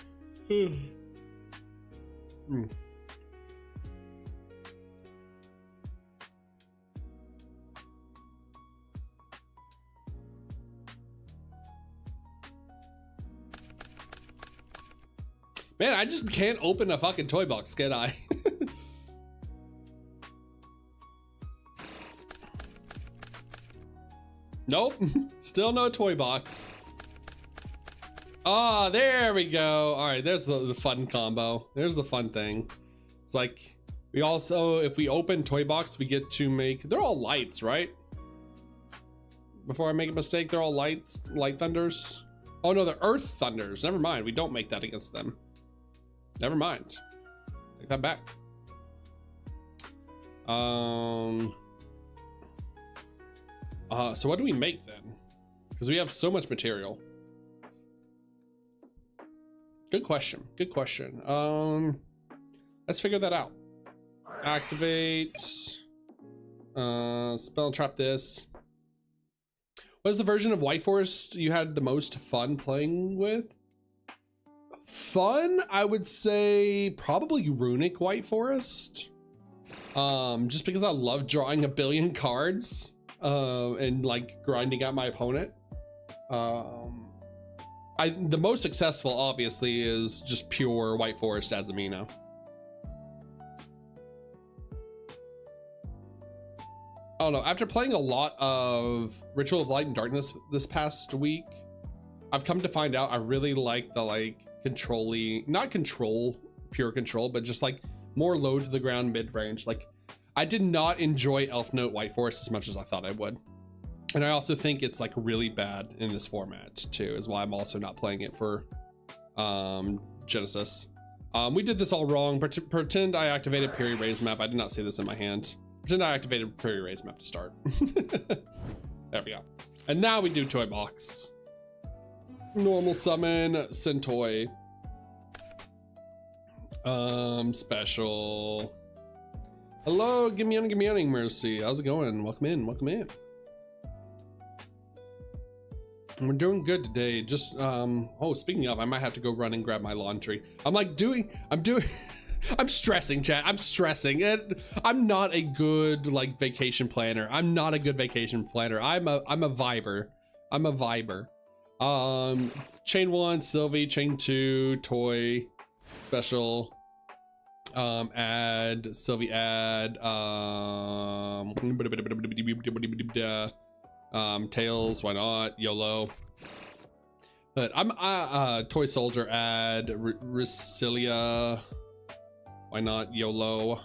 Man, I just can't open a fucking toy box, can I? Nope, still no toy box. Ah, there we go. All right, there's the fun combo. There's the fun thing. It's like, we also, if we open toy box, we get to make, they're all lights, right? Before I make a mistake, they're all lights, light thunders. Oh no, they're earth thunders. Never mind, we don't make that against them. Never mind. Take that back. So what do we make then? Because we have so much material. Good question. Good question. Let's figure that out. Activate. Spell and trap this. What is the version of White Forest you had the most fun playing with? Fun, I would say probably Runic White Forest. Just because I love drawing a billion cards and like grinding out my opponent. The most successful obviously is just pure White Forest Azumina. I don't know, after playing a lot of Ritual of Light and Darkness this past week, I've come to find out I really like the like not pure control, but just like more low to the ground mid-range. Like I did not enjoy Elf Note White Forest as much as I thought I would. And I also think it's like really bad in this format too, is why I'm also not playing it for Genesis. We did this all wrong. Pretend I activated Piri Raise Map. I did not see this in my hand. Pretend I activated Piri Raise Map to start. There we go. And now we do Toy Box. Normal summon, Centoy. Special. Hello, Meowning, Mercy. How's it going? Welcome in, welcome in. We're doing good today. Just oh, speaking of, I might have to go run and grab my laundry. I'm stressing, chat. I'm stressing. And I'm not a good like vacation planner. I'm not a good vacation planner. I'm a viber. I'm a viber. Chain 1, Sylvie, chain 2, toy, special, add, Sylvie add, tails, why not, YOLO. But I'm toy soldier add, Ricilia, why not, YOLO.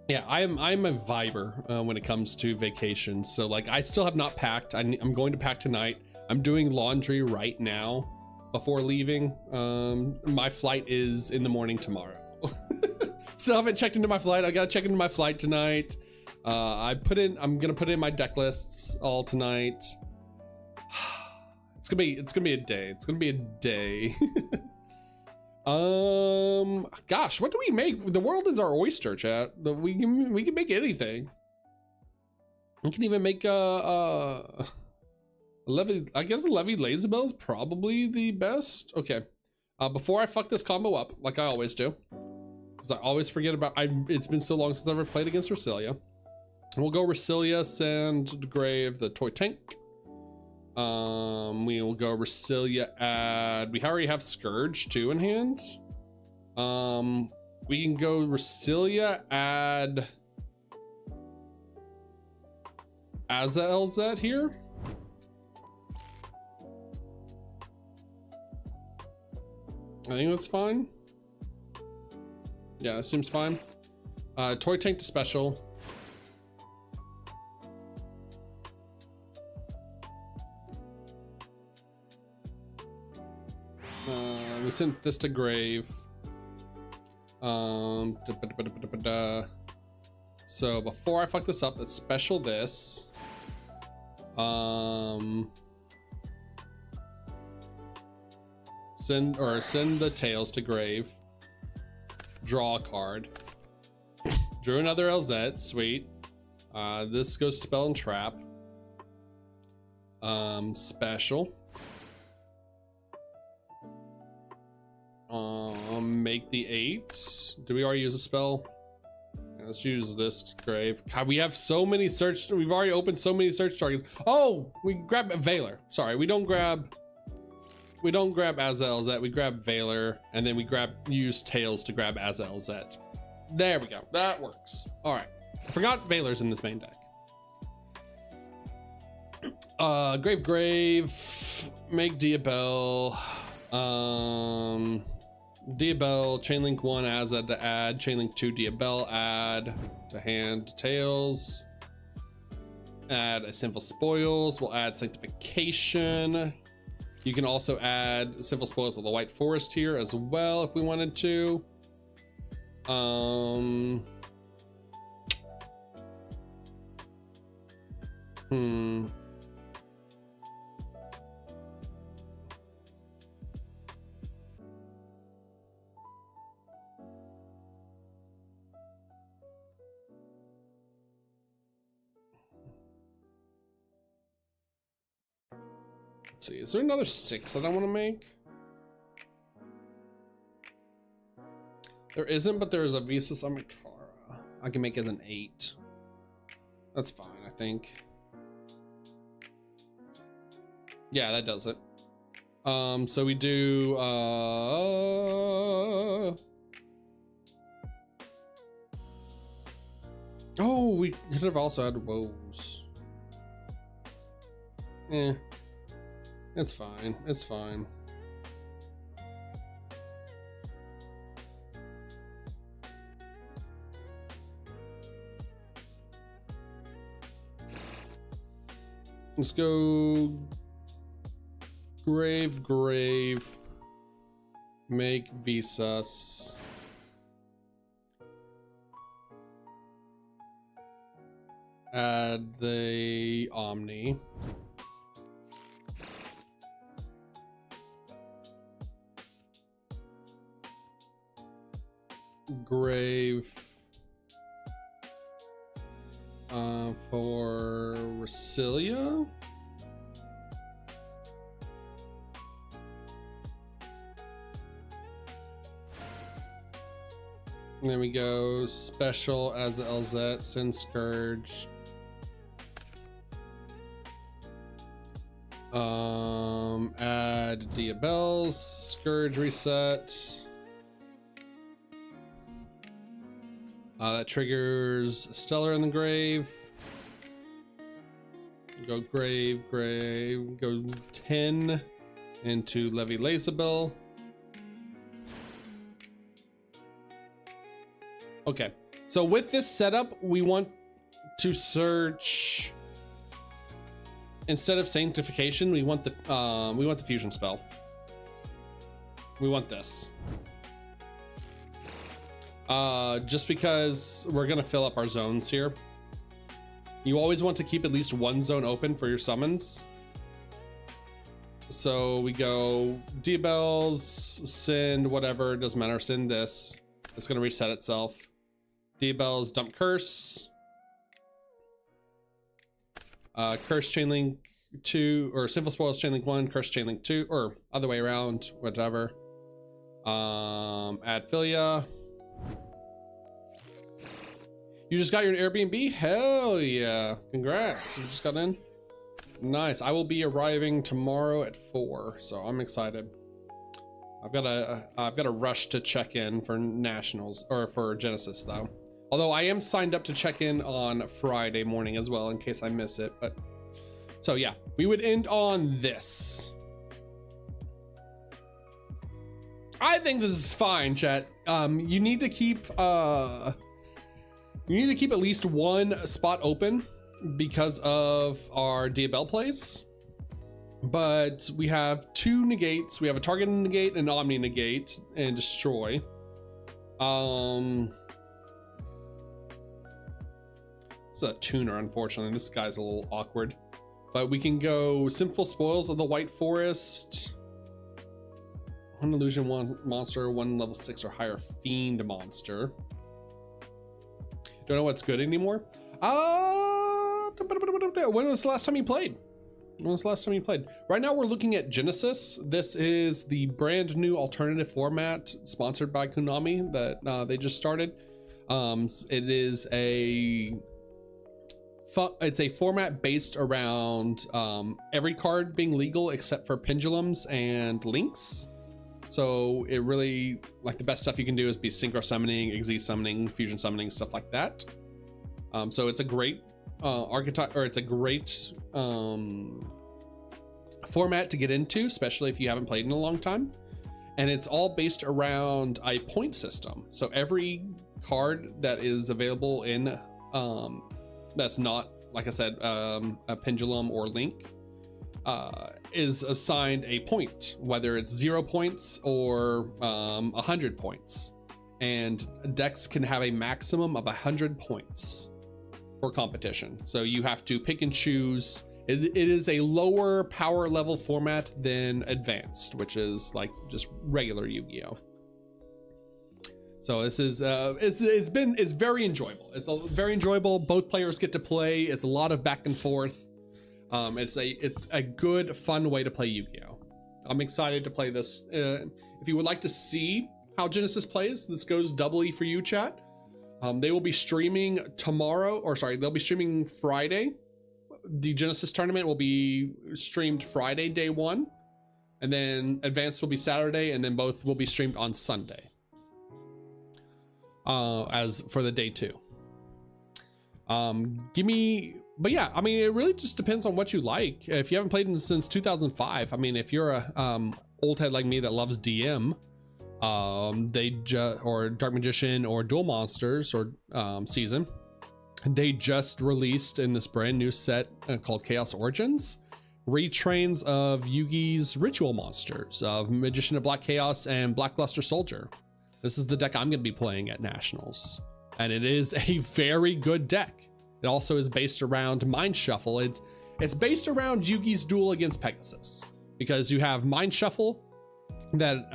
Yeah, I'm a viber when it comes to vacations. So like I still have not packed. I'm going to pack tonight. I'm doing laundry right now before leaving. My flight is in the morning tomorrow. Still haven't checked into my flight. I gotta check into my flight tonight. I'm gonna put in my deck lists all tonight. It's gonna be a day. It's gonna be a day. Gosh, what do we make? The world is our oyster, chat. We can make anything. We can even make Levy. I guess a Levy Lazabelle is probably the best. Okay, before I fuck this combo up like I always do, because I always forget about. It's been so long since I ever played against Ricilia. We'll go Ricilia, send Grave the toy tank. We will go Ricilia add. We already have Scourge 2 in hand. We can go Ricilia add Azaelzet here. I think that's fine. Yeah, that seems fine. Toy tank to special. We sent this to Grave. So before I fuck this up, let's special this. Send the tails to Grave. Draw a card. Drew another LZ, sweet. This goes spell and trap. Special. Make the 8. Do we already use a spell? Yeah, let's use this Grave. God, we have so many search. We've already opened so many search targets. Oh, we grab a Veiler. Sorry, we don't grab. we don't grab Azelzet, we grab Valor, and then we use Tails to grab Azelzet. There we go, that works. All right, I forgot Valor's in this main deck. Grave, make Diabell, Diabell, Chainlink 1 Azad to add, Chainlink 2 Diabell add to hand Tails, add a Sinful Spoils, we'll add Sanctification. You can also add Sinful Spoils of the White Forest here as well if we wanted to. Let's see, is there another 6 that I want to make? There isn't, but there is a Visa Samitara. I can make as an 8. That's fine, I think. Yeah, that does it. So we do oh, we could have also had woes. It's fine, it's fine. Let's go grave, make Visas. Add the Omni. Grave for Resilia. And then we go special as Elzet, Sin Scourge. Add Diabell's Scourge reset. That triggers Stellar in the grave. Go grave, go 10 into Levy Lazabelle. Okay, so with this setup, we want to search, instead of Sanctification, we want the fusion spell. We want this. Just because we're gonna fill up our zones here. You always want to keep at least one zone open for your summons. So we go Diabell's, send whatever, doesn't matter, send this. It's gonna reset itself. Diabell's dump curse. Curse chainlink 2, or Sinful Spoils chainlink 1, curse chainlink 2, or other way around, whatever. Add Philia. You just got your Airbnb? Hell yeah. Congrats. You just got in? Nice. I will be arriving tomorrow at 4, so I'm excited. I've got a rush to check in for Nationals, or for Genesis though. Although I am signed up to check in on Friday morning as well in case I miss it, but so yeah, we would end on this. I think this is fine, chat. You need to keep at least one spot open because of our Diabell plays. But we have 2 negates. We have a target negate, an omni negate, and destroy. It's a tuner, unfortunately. This guy's a little awkward. But we can go Sinful Spoils of the White Forest. 1 illusion, 1 monster, 1 level 6 or higher fiend monster. Don't know what's good anymore. When was the last time you played? When was the last time you played? Right now we're looking at Genesis. This is the brand new alternative format sponsored by Konami that they just started. It is a it's a format based around every card being legal except for pendulums and links. So it really, like, the best stuff you can do is be synchro summoning, Xyz summoning, fusion summoning, stuff like that. So it's a great archetype, or it's a great format to get into, especially if you haven't played in a long time. And it's all based around a point system. So every card that is available in that's not, like I said, a pendulum or link, is assigned a point, whether it's 0 points or 100 points. And decks can have a maximum of 100 points for competition. So you have to pick and choose. It is a lower power level format than advanced, which is like just regular Yu-Gi-Oh. So this is it's very enjoyable. It's very enjoyable. Both players get to play. It's a lot of back and forth. It's a good, fun way to play Yu-Gi-Oh. I'm excited to play this. If you would like to see how Genesis plays, this goes doubly for you, chat. They will be streaming they'll be streaming Friday. The Genesis tournament will be streamed Friday, day 1, and then Advanced will be Saturday, and then both will be streamed on Sunday. As for the day 2. But yeah, I mean, it really just depends on what you like. If you haven't played since 2005, I mean, if you're a old head like me that loves DM, or Dark Magician or Duel Monsters or Season, they just released in this brand new set called Chaos Origins retrains of Yugi's ritual monsters of Magician of Black Chaos and Blackluster Soldier. This is the deck I'm going to be playing at Nationals, and it is a very good deck. It also is based around Mind Shuffle. It's based around Yugi's duel against Pegasus, because you have Mind Shuffle that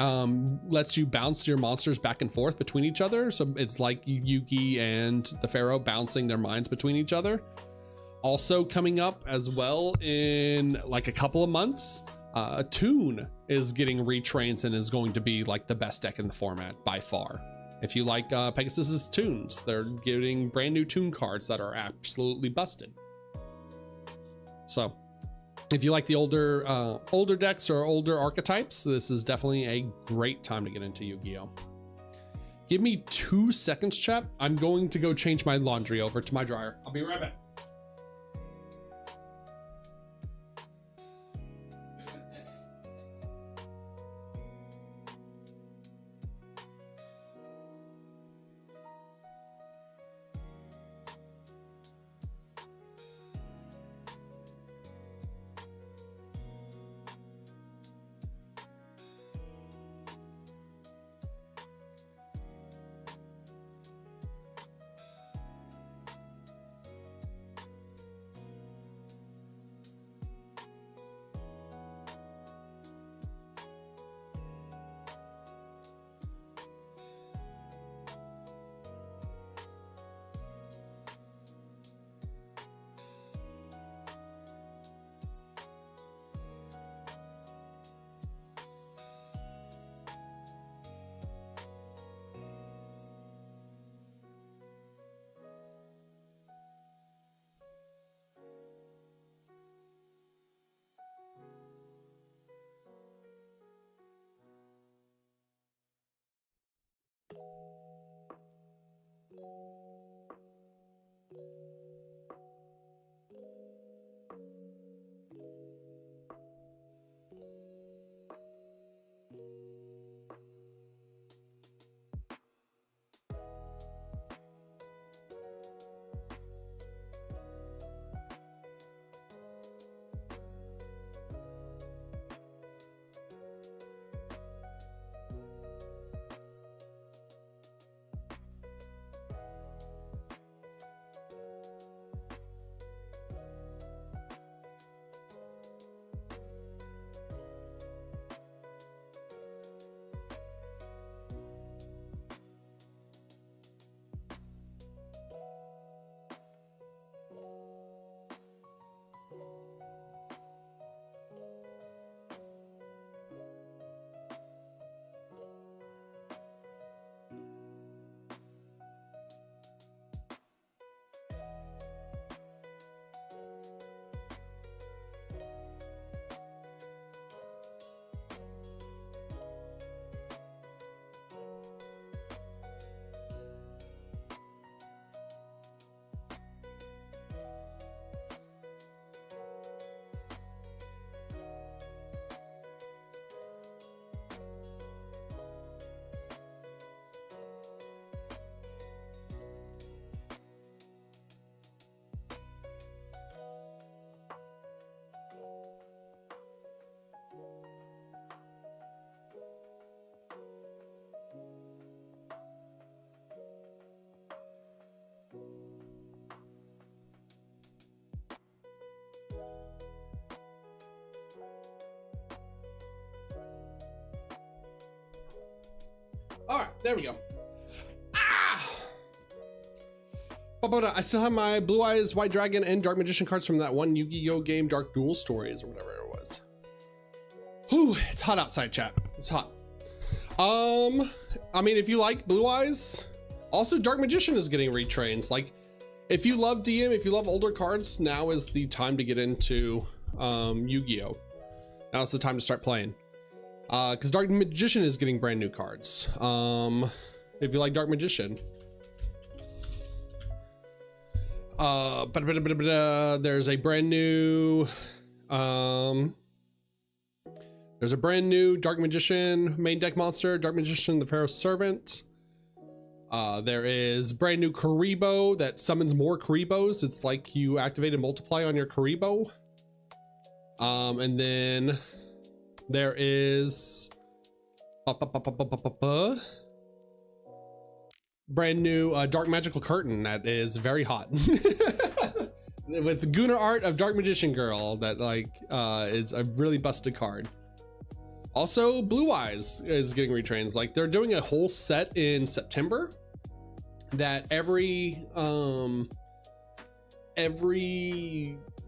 lets you bounce your monsters back and forth between each other. So it's like Yugi and the Pharaoh bouncing their minds between each other. Also coming up as well in like a couple of months, Toon is getting retrains and is going to be like the best deck in the format by far. If you like Pegasus's Toons, they're getting brand new Toon cards that are absolutely busted. So if you like the older decks or older archetypes, this is definitely a great time to get into Yu-Gi-Oh. Give me 2 seconds, chat. I'm going to go change my laundry over to my dryer. I'll be right back. All right, there we go. Ah! I still have my Blue Eyes, White Dragon, and Dark Magician cards from that one Yu-Gi-Oh game, Dark Duel Stories, or whatever it was. Whew, it's hot outside, chat. It's hot. I mean, if you like Blue Eyes, also Dark Magician is getting retrains. Like, if you love DM, if you love older cards, now is the time to get into Yu-Gi-Oh. Now's the time to start playing. Because Dark Magician is getting brand new cards. If you like Dark Magician. There's a brand new Dark Magician main deck monster, Dark Magician the Pharaoh's Servant. There is brand new Karibo that summons more Karibos. It's like you activate and multiply on your Karibo. And then there is brand new Dark Magical Curtain that is very hot. With Guna art of Dark Magician Girl that like is a really busted card. Also, Blue Eyes is getting retrains. Like, they're doing a whole set in September that every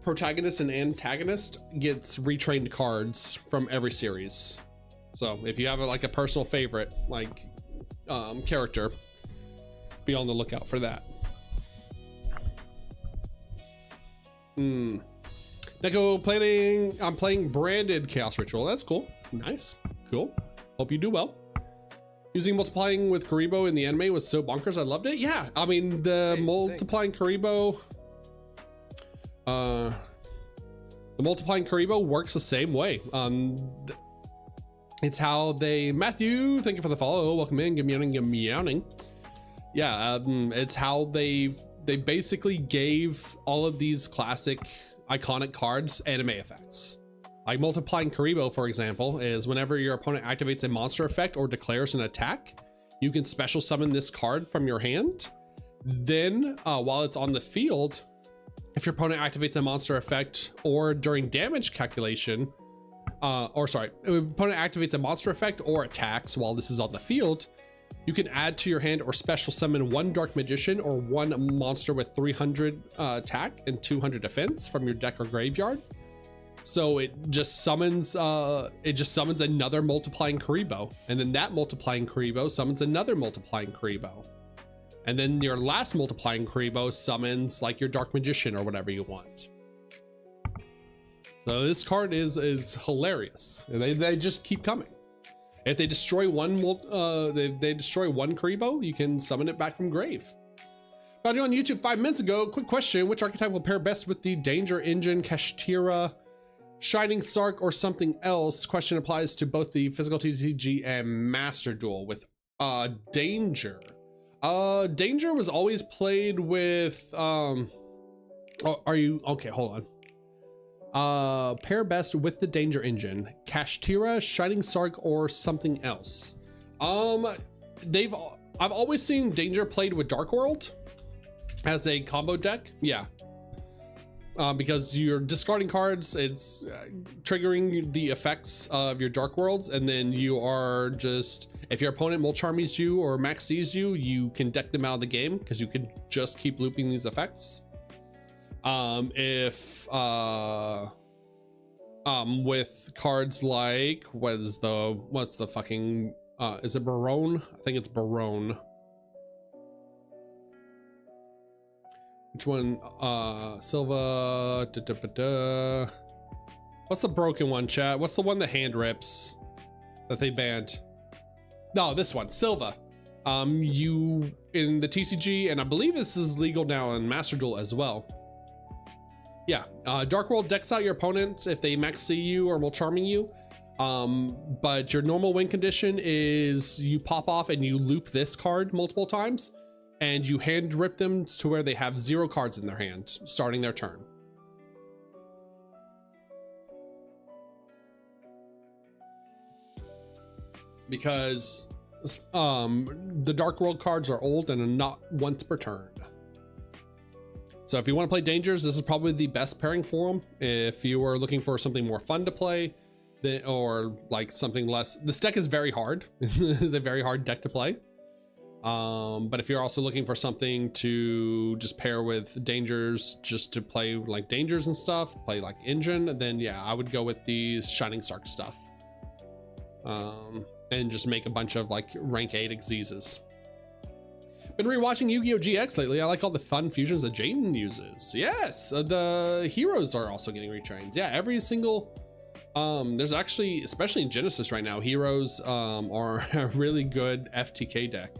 protagonist and antagonist gets retrained cards from every series. So if you have like a personal favorite like character, be on the lookout for that. Neko I'm playing branded Chaos Ritual. That's cool. Nice. Cool. Hope you do well. Using multiplying with Karibo in the anime was so bonkers. I loved it. Yeah, I mean, the multiplying Karibo works the same way. It's how they, Matthew, thank you for the follow. Welcome in. Meowning. Yeah, it's how they basically gave all of these classic iconic cards anime effects. Like multiplying Karibo, for example, is whenever your opponent activates a monster effect or declares an attack, you can special summon this card from your hand. Then while it's on the field, if your opponent activates a monster effect or during damage calculation, if opponent activates a monster effect or attacks while this is on the field, you can add to your hand or special summon one Dark Magician or one monster with 300 attack and 200 defense from your deck or graveyard. So it just summons another multiplying Karibo, and then that multiplying Karibo summons another multiplying Karibo, and then your last multiplying Karibo summons like your Dark Magician or whatever you want. So this card is hilarious. They just keep coming. If they destroy one Karibo, you can summon it back from grave. Found you on YouTube 5 minutes ago. Quick question: which archetype will pair best with the Danger Engine, Kashtira, Shining Sark, or something else? Question applies to both the physical TCG and Master Duel. With Danger. Danger was always played with are you okay? Hold on. Pair best with the Danger Engine, Kashtira, Shining Sark, or something else. I've always seen Danger played with Dark World as a combo deck. Yeah. Because you're discarding cards, it's triggering the effects of your Dark Worlds, and then you are just, if your opponent Mulcharmies you or Max sees you, you can deck them out of the game because you can just keep looping these effects. With cards like, what's the fucking, is it Barone? I think it's Barone. Which one? Silva. What's the broken one, chat? What's the one that hand rips that they banned? No, this one, Silva. You in the TCG, and I believe this is legal now in Master Duel as well. Yeah, Dark World decks out your opponent if they Max C you or Mulcharming you. But your normal win condition is you pop off and you loop this card multiple times, and you hand rip them to where they have 0 cards in their hand, starting their turn. Because the Dark World cards are old and are not once per turn. So if you want to play Dangers, this is probably the best pairing for them. If you are looking for something more fun to play, or like something less. This deck is very hard. This is a very hard deck to play. But if you're also looking for something to just pair with dangers, just to play like dangers and stuff, play like engine, then yeah, I would go with these Shining Sark stuff. And just make a bunch of like rank 8 Xyzes. Been rewatching Yu-Gi-Oh! GX lately. I like all the fun fusions that Jaden uses. Yes, the heroes are also getting retrained. Yeah, every single there's actually, especially in Genesis right now, heroes are a really good FTK deck.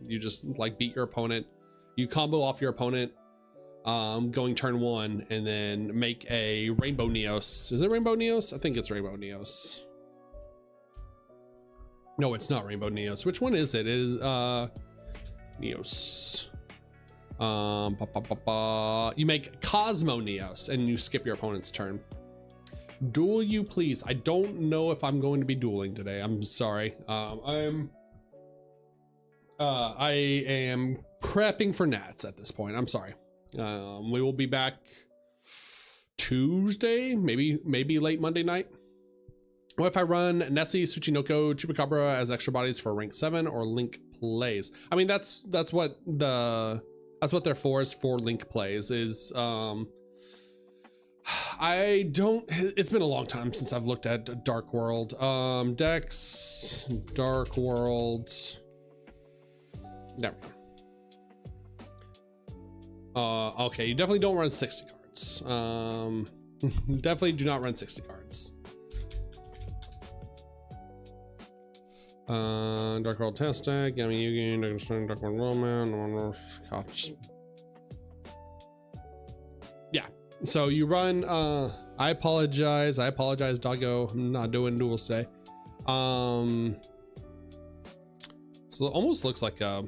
You just like beat your opponent, you combo off your opponent going turn 1, and then make a Rainbow Neos. Is it Rainbow Neos? I think it's Rainbow Neos. No, it's not Rainbow Neos. Which one is it? It is Neos. You make Cosmo Neos and you skip your opponent's turn. Duel you please. I don't know if I'm going to be dueling today. I'm sorry. I am prepping for Nats at this point. I'm sorry. We will be back Tuesday, maybe late Monday night. What if I run Nessie, Tsuchinoko, Chupacabra as extra bodies for rank 7 or Link plays? I mean, that's what they're for, is for Link plays. Is it's been a long time since I've looked at Dark World. Decks, Dark World. Never mind. Okay, you definitely don't run 60 cards. Definitely do not run 60 cards. Dark World test deck, Yami Yugi, Dark World Roman, yeah. So you run, I apologize, Doggo, I'm not doing duels today. So it almost looks like a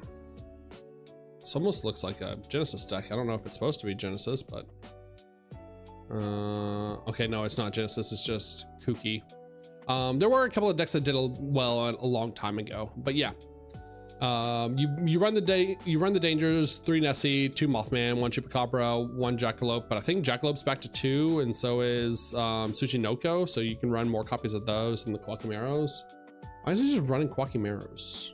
Genesis deck. I don't know if it's supposed to be Genesis, but okay, no, it's not Genesis, it's just kooky. There were a couple of decks that did well a long time ago, but yeah. You run the dangers, 3 Nessie, 2 Mothman, 1 Chupacabra, 1 Jackalope, but I think Jackalope's back to 2, and so is Tsuchinoko, so you can run more copies of those than the Quakimeros. Why is he just running Quakimeros?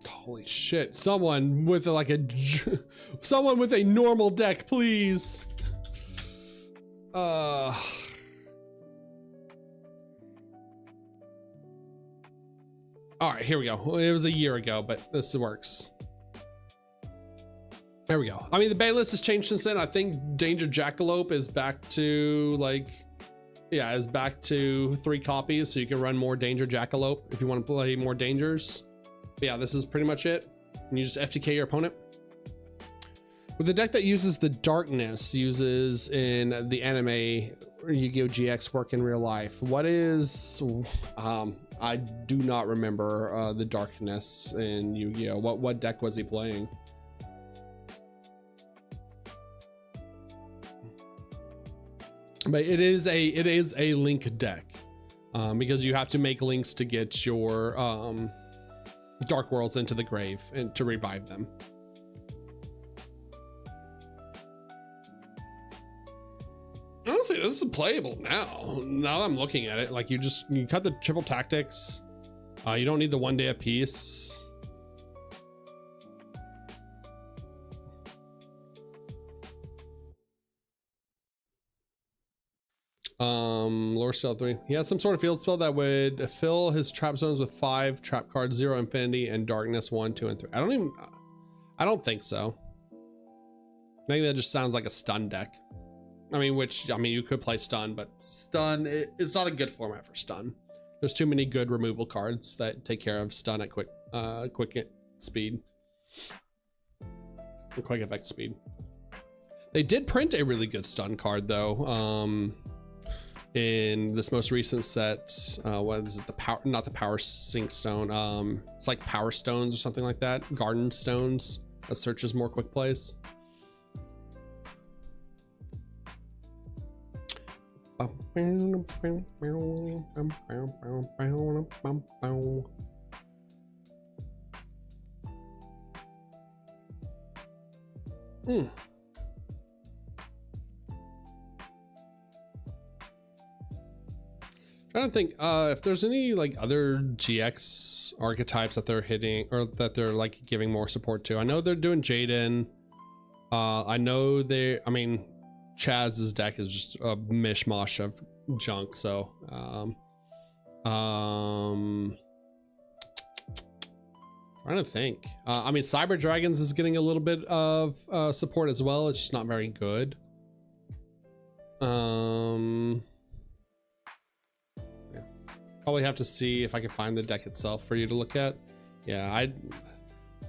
Holy shit, someone with a normal deck, please. All right, here we go. It was a year ago, but this works. There we go. I mean, the ban list has changed since then. I think Danger Jackalope is back to like, yeah, is back to 3 copies, so you can run more Danger Jackalope if you want to play more dangers. But yeah, this is pretty much it. And you just FTK your opponent. With the deck that uses the darkness, uses in the anime Yu-Gi-Oh! GX work in real life. What is, I do not remember the darkness in Yu-Gi-Oh! What deck was he playing? But it is a link deck, because you have to make links to get your Dark Worlds into the grave and to revive them. Honestly, this is playable now. Now that I'm looking at it, like you cut the triple tactics. You don't need the 1 day apiece. Lore Style 3. He has some sort of field spell that would fill his trap zones with 5 trap cards, 0 infinity, and darkness 1, 2, and 3. I don't think so. Maybe that just sounds like a stun deck. I mean, you could play stun, but stun, it's not a good format for stun. There's too many good removal cards that take care of stun at quick speed. Or quick effect speed. They did print a really good stun card though. In this most recent set, what is it? The power, not the power sink stone. It's like power stones or something like that. Garden stones that searches more quick plays. Trying to think if there's any like other GX archetypes that they're hitting or that they're like giving more support to. I know they're doing Jaden. I know I mean, Chaz's deck is just a mishmash of junk. So, trying to think. I mean, Cyber Dragons is getting a little bit of support as well. It's just not very good. Yeah. Probably have to see if I can find the deck itself for you to look at. Yeah,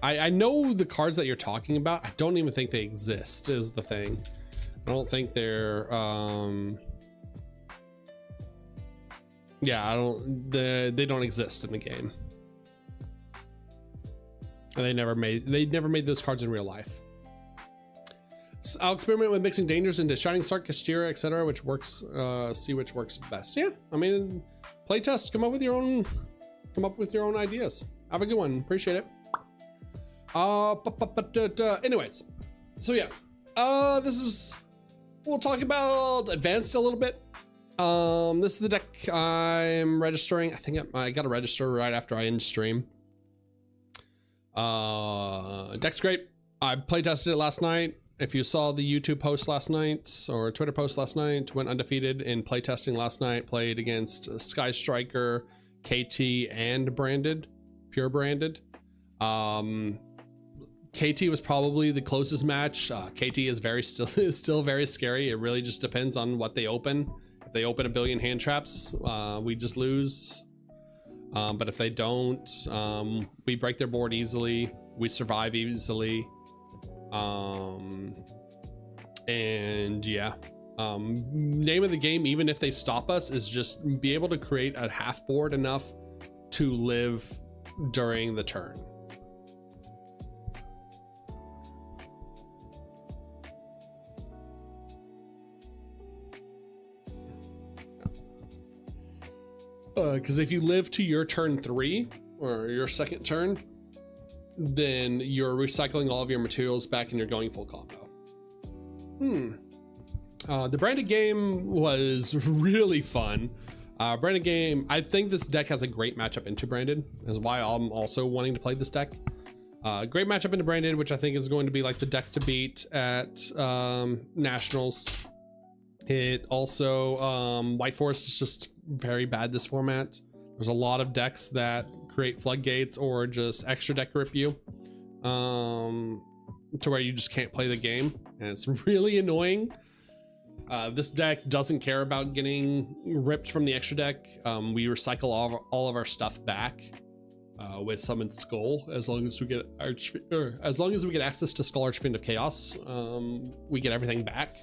I know the cards that you're talking about. I don't even think they exist is the thing. I don't think they're yeah, they don't exist in the game. And they never made those cards in real life. So I'll experiment with mixing dangers into Shining Star, Kastira, etc., which works, see which works best. Yeah, I mean, playtest, come up with your own ideas. Have a good one. Appreciate it. Anyways, so yeah, we'll talk about advanced a little bit. This is the deck I'm registering. I think I got to register right after I end stream. Deck's great. I playtested it last night. If you saw the YouTube post last night or Twitter post last night, went undefeated in playtesting last night. Played against Sky Striker, KT, and pure branded. KT was probably the closest match. KT is still very scary. It really just depends on what they open. If they open a billion hand traps, we just lose. But if they don't, we break their board easily. We survive easily. And yeah, name of the game, even if they stop us, is just be able to create a half board enough to live during the turn. Because if you live to your turn 3 or your second turn, then you're recycling all of your materials back and you're going full combo. The branded game was really fun. Branded game, I think this deck has a great matchup into branded, is why I'm also wanting to play this deck. Great matchup into branded, which I think is going to be like the deck to beat at nationals. It also, White Forest is just very bad this format. There's a lot of decks that create floodgates or just extra deck rip you to where you just can't play the game, and it's really annoying. This deck doesn't care about getting ripped from the extra deck. We recycle all of our stuff back with Summon Skull as long as we get access to Skull Archfiend of Chaos. We get everything back.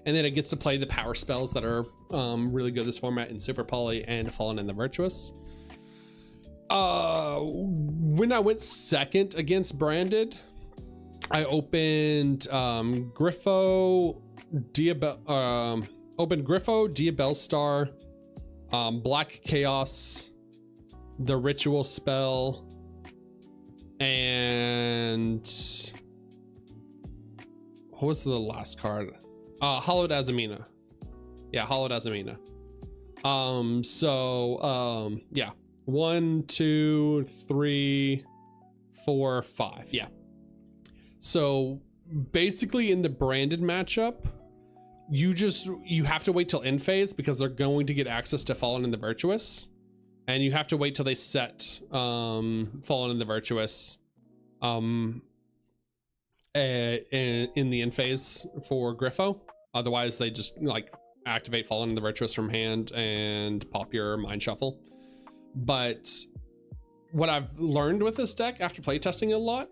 And then it gets to play the power spells that are really good this format in Super Poly and Fallen in the Virtuous. When I went second against branded, I opened Griffo, Diabellstar, Black Chaos, the Ritual Spell, and what was the last card? Hollowed Azamina. Yeah, Hollowed Azamina. Yeah, 1, 2, 3, 4, 5. Yeah. So basically in the branded matchup, you have to wait till end phase because they're going to get access to Fallen in the Virtuous, and you have to wait till they set Fallen in the Virtuous in the end phase for Griffo. Otherwise they just like activate Fallen in the Virtuous from hand and pop your Mind Shuffle. But what I've learned with this deck after playtesting a lot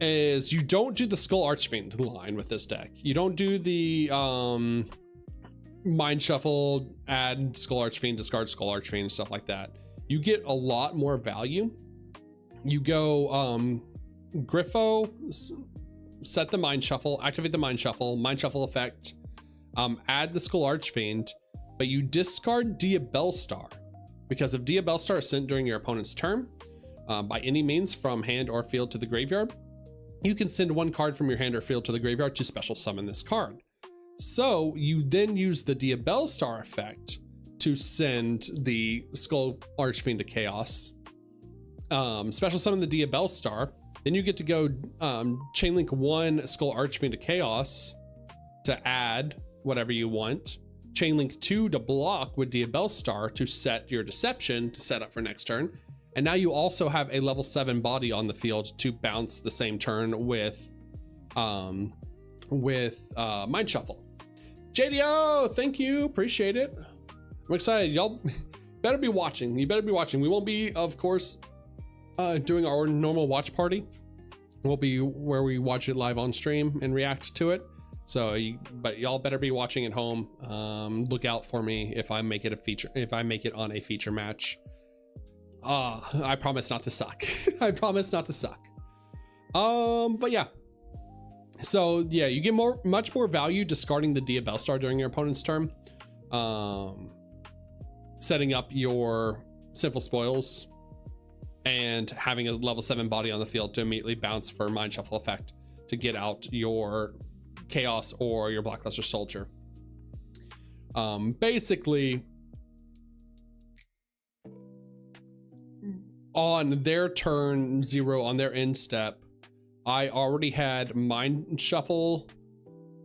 is you don't do the Skull Archfiend line with this deck. You don't do the Mind Shuffle, add Skull Archfiend, discard Skull Archfiend, stuff like that. You get a lot more value. You go Griffo, set the Mind Shuffle, activate the Mind Shuffle effect, add the Skull Archfiend, but you discard Diabellstar, because if Diabellstar is sent during your opponent's turn by any means from hand or field to the graveyard, you can send one card from your hand or field to the graveyard to special summon this card. So you then use the Diabellstar effect to send the Skull Archfiend to Chaos, special summon the Diabellstar, then you get to go chainlink one Skull Archfiend to Chaos to add whatever you want, chainlink 2 to block with Diabellstar to set your Deception to set up for next turn, and now you also have a level 7 body on the field to bounce the same turn with Mind Shuffle. JDO, thank you, appreciate it. I'm excited. Y'all better be watching. You better be watching. We won't be, of course, doing our normal watch party. We'll be where we watch it live on stream and react to it. So, but y'all better be watching at home. Look out for me if I make it a feature. If I make it on a feature match, I promise not to suck. I promise not to suck. But yeah. So yeah, you get much more value discarding the Diabellstar during your opponent's turn. Setting up your Sinful Spoils and having a level 7 body on the field to immediately bounce for Mind Shuffle effect to get out your Chaos or your Blackluster Soldier. Basically, on their turn 0, on their end step, I already had Mind Shuffle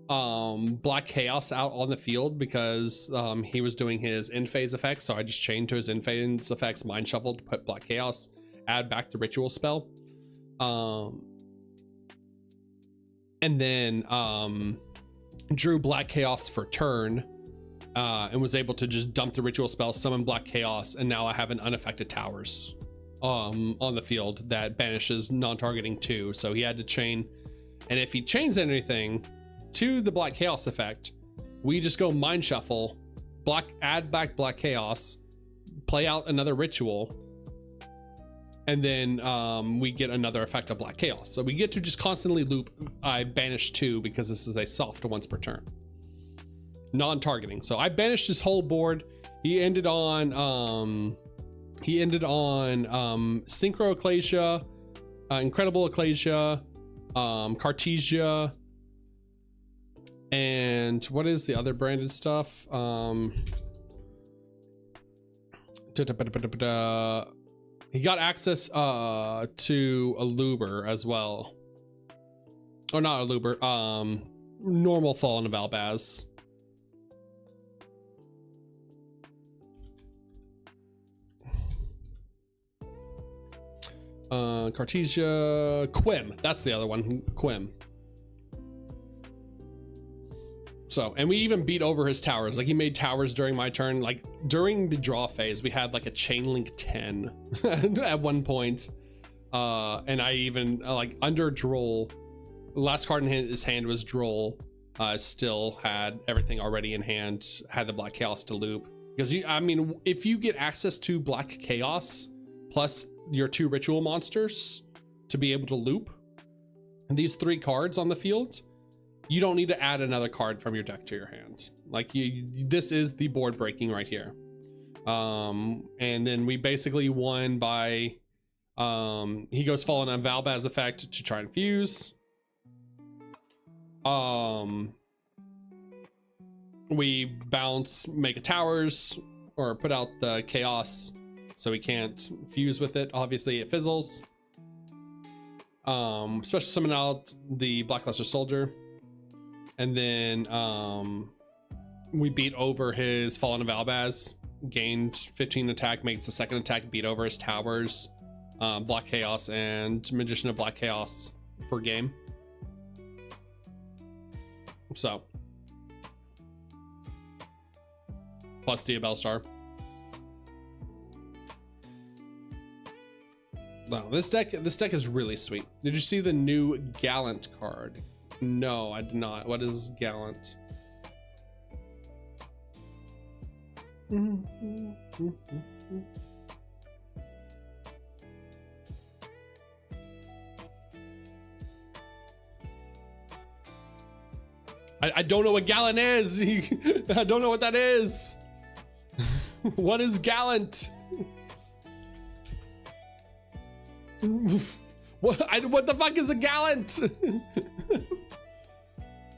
Black Chaos out on the field because he was doing his end phase effects, so I just chained to his end phase effects Mind Shuffle to put Black Chaos, add back the ritual spell, and then drew Black Chaos for turn, and was able to just dump the ritual spell, summon Black Chaos, and now I have an unaffected towers on the field that banishes non-targeting 2. So he had to chain, and if he chains anything to the Black Chaos effect, we just go Mind Shuffle, add back Black Chaos, play out another ritual, and then we get another effect of Black Chaos. So we get to just constantly loop. I banish 2 because this is a soft once per turn, non-targeting. So I banished his whole board. He ended on Synchro Ecclesia, Incredible Ecclesia, Cartesia, and what is the other branded stuff? He got access to a Luber as well. Or not a Luber, normal Fallen of Albaz. Cartesia, Quim, that's the other one, Quim. So, and we even beat over his towers. Like, he made towers during my turn. Like, during the draw phase, we had like a Chainlink 10 at one point. And I even, like, under Droll, the last card in his hand was Droll, still had everything already in hand, had the Black Chaos to loop. Because, I mean, if you get access to Black Chaos, plus your 2 ritual monsters to be able to loop, and these 3 cards on the field, you don't need to add another card from your deck to your hand. Like, this is the board breaking right here. And then we basically won by he goes Fallen on Valbaz effect to try and fuse. We bounce, make a towers, or put out the Chaos, so we can't fuse with it. Obviously it fizzles. Special summon out the Blackluster Soldier, and then we beat over his Fallen of Albaz, gained 15 attack, makes the second attack, beat over his towers, Black Chaos and Magician of Black Chaos for game. So plus Diabellstar. Wow, this deck is really sweet. Did you see the new Gallant card? No, I did not. What is Gallant? I don't know what Gallant is. I don't know what that is. What is Gallant? What the fuck is a Gallant?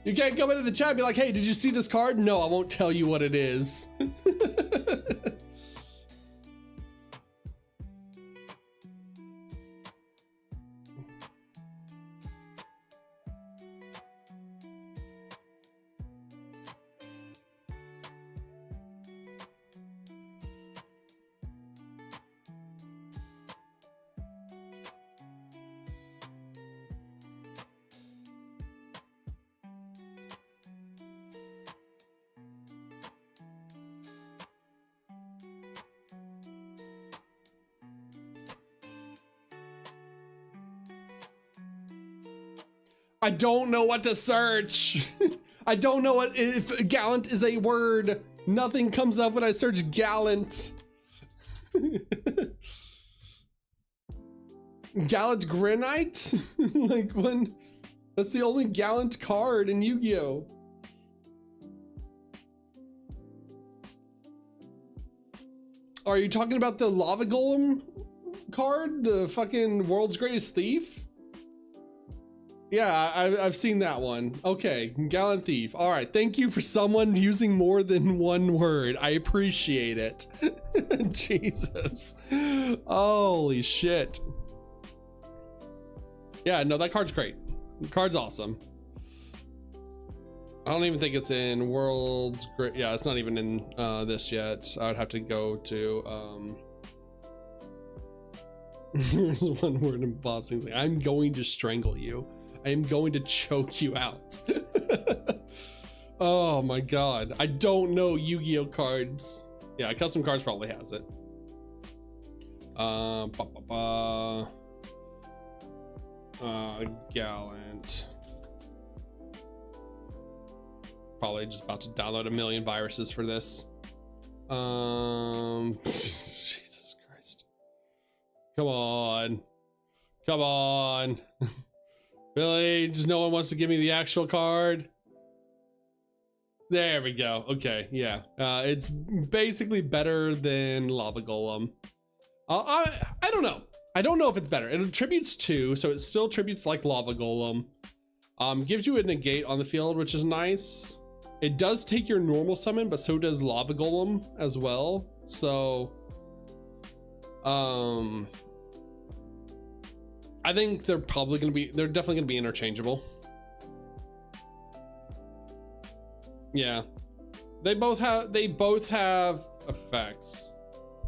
You can't come into the chat and be like, hey, did you see this card? No, I won't tell you what it is. I don't know what to search. I don't know what if Gallant is a word. Nothing comes up when I search Gallant. Gallant Granite? Like when? That's the only Gallant card in Yu-Gi-Oh. Are you talking about the Lava Golem card? The fucking World's Greatest Thief? Yeah, I've seen that one. Okay, Gallant Thief. All right, thank you for someone using more than one word. I appreciate it. Jesus. Holy shit. Yeah, no, that card's great. The card's awesome. I don't even think it's in World's Great. Yeah, it's not even in this yet. I would have to go to there's one word in bossing. I'm going to strangle you. I am going to choke you out. Oh my god. I don't know Yu-Gi-Oh cards. Yeah, Custom Cards probably has it. Gallant. Probably just about to download a million viruses for this. Jesus Christ. Come on. Come on. Really? Just no one wants to give me the actual card? There we go. Okay, yeah. It's basically better than Lava Golem. I don't know. I don't know if it's better. It attributes 2, so it still attributes like Lava Golem. Gives you a negate on the field, which is nice. It does take your normal summon, but so does Lava Golem as well. So, I think they're definitely gonna be interchangeable. Yeah, they both have effects.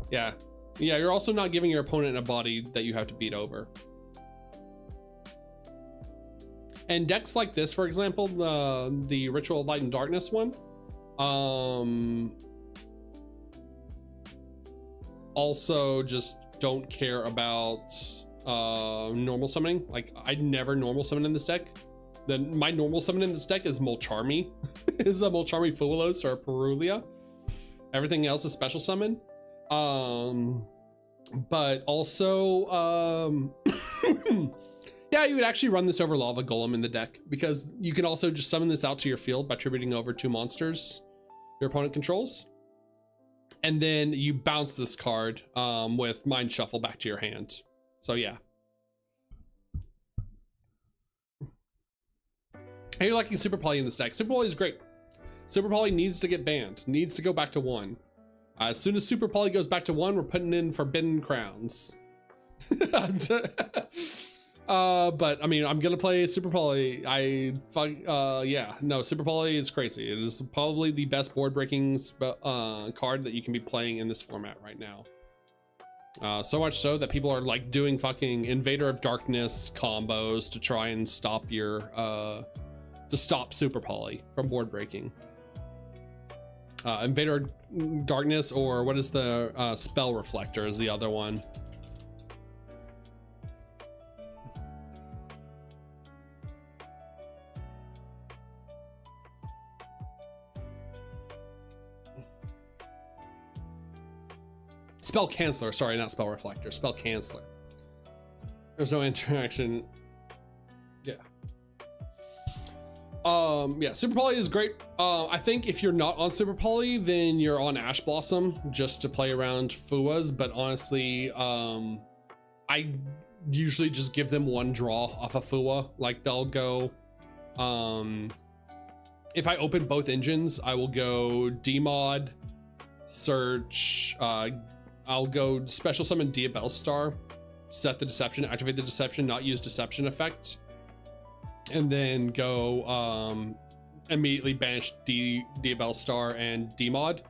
Yeah, you're also not giving your opponent a body that you have to beat over. And decks like this, for example, the Ritual of Light and Darkness one, also just don't care about normal summoning. Like I never normal summon in this deck. Then my normal summon in this deck is Molcharmy. Is a Molcharmy Fulos or Perulia. Everything else is special summon. But also yeah, you would actually run this over Lava Golem in the deck because you can also just summon this out to your field by tributing over 2 monsters your opponent controls. And then you bounce this card with Mind Shuffle back to your hand. So yeah. And you're liking Super Poly in this deck. Super Poly is great. Super Poly needs to get banned. Needs to go back to 1. As soon as Super Poly goes back to 1, we're putting in Forbidden Crowns. But I mean, I'm gonna play Super Poly. Yeah, no, Super Poly is crazy. It is probably the best board breaking card that you can be playing in this format right now. So much so that people are like doing fucking Invader of Darkness combos to try and stop your to stop Super Poly from board breaking. Invader of Darkness, or what is the Spell Reflector is the other one. Spell Canceller, sorry, not Spell Reflector, Spell Canceller. There's no interaction. Yeah. Yeah, Super Poly is great. I think if you're not on Super Poly, then you're on Ash Blossom just to play around Fuas. But honestly, I usually just give them one draw off a Fua. Like they'll go, if I open both engines, I will go Demod, search, I'll go special summon Diabell Star, set the deception, activate the deception, not use deception effect, and then go immediately banish Diabell Star and Demod.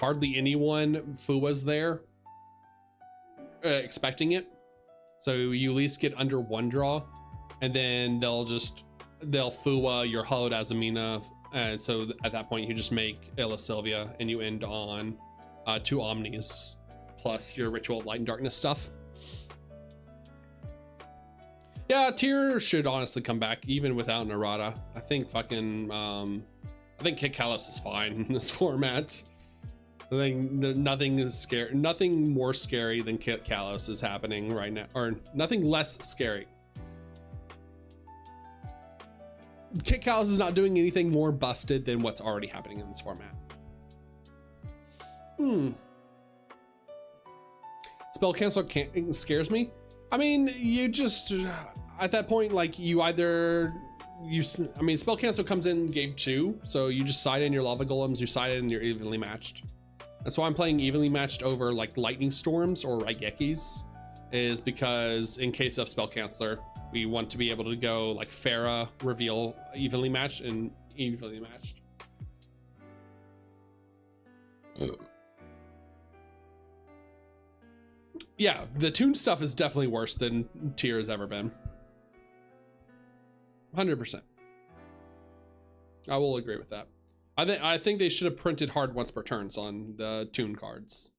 Hardly anyone Fua's there expecting it, so you at least get under one draw, and then they'll Fua your hollowed Azamina, and so at that point you just make Illa Sylvia and you end on 2 Omnis plus your Ritual of Light and Darkness stuff. Yeah, tier should honestly come back even without Narada. I think fucking I think Kit Kalos is fine in this format. I think nothing is scary, nothing more scary than Kit Kalos is happening right now, or nothing less scary. Kit Kalos is not doing anything more busted than what's already happening in this format. Spell cancel scares me. I mean, you just at that point, like you either I mean, spell cancel comes in game 2, so you just side in your lava golems, you side in, you're evenly matched. That's why I'm playing evenly matched over like lightning storms or Raigekis, is because in case of spell canceller, we want to be able to go like Pharah, reveal evenly matched and evenly matched. Yeah, the Toon stuff is definitely worse than tier has ever been. 100%. I will agree with that. I think they should have printed hard once per turns on the Toon cards.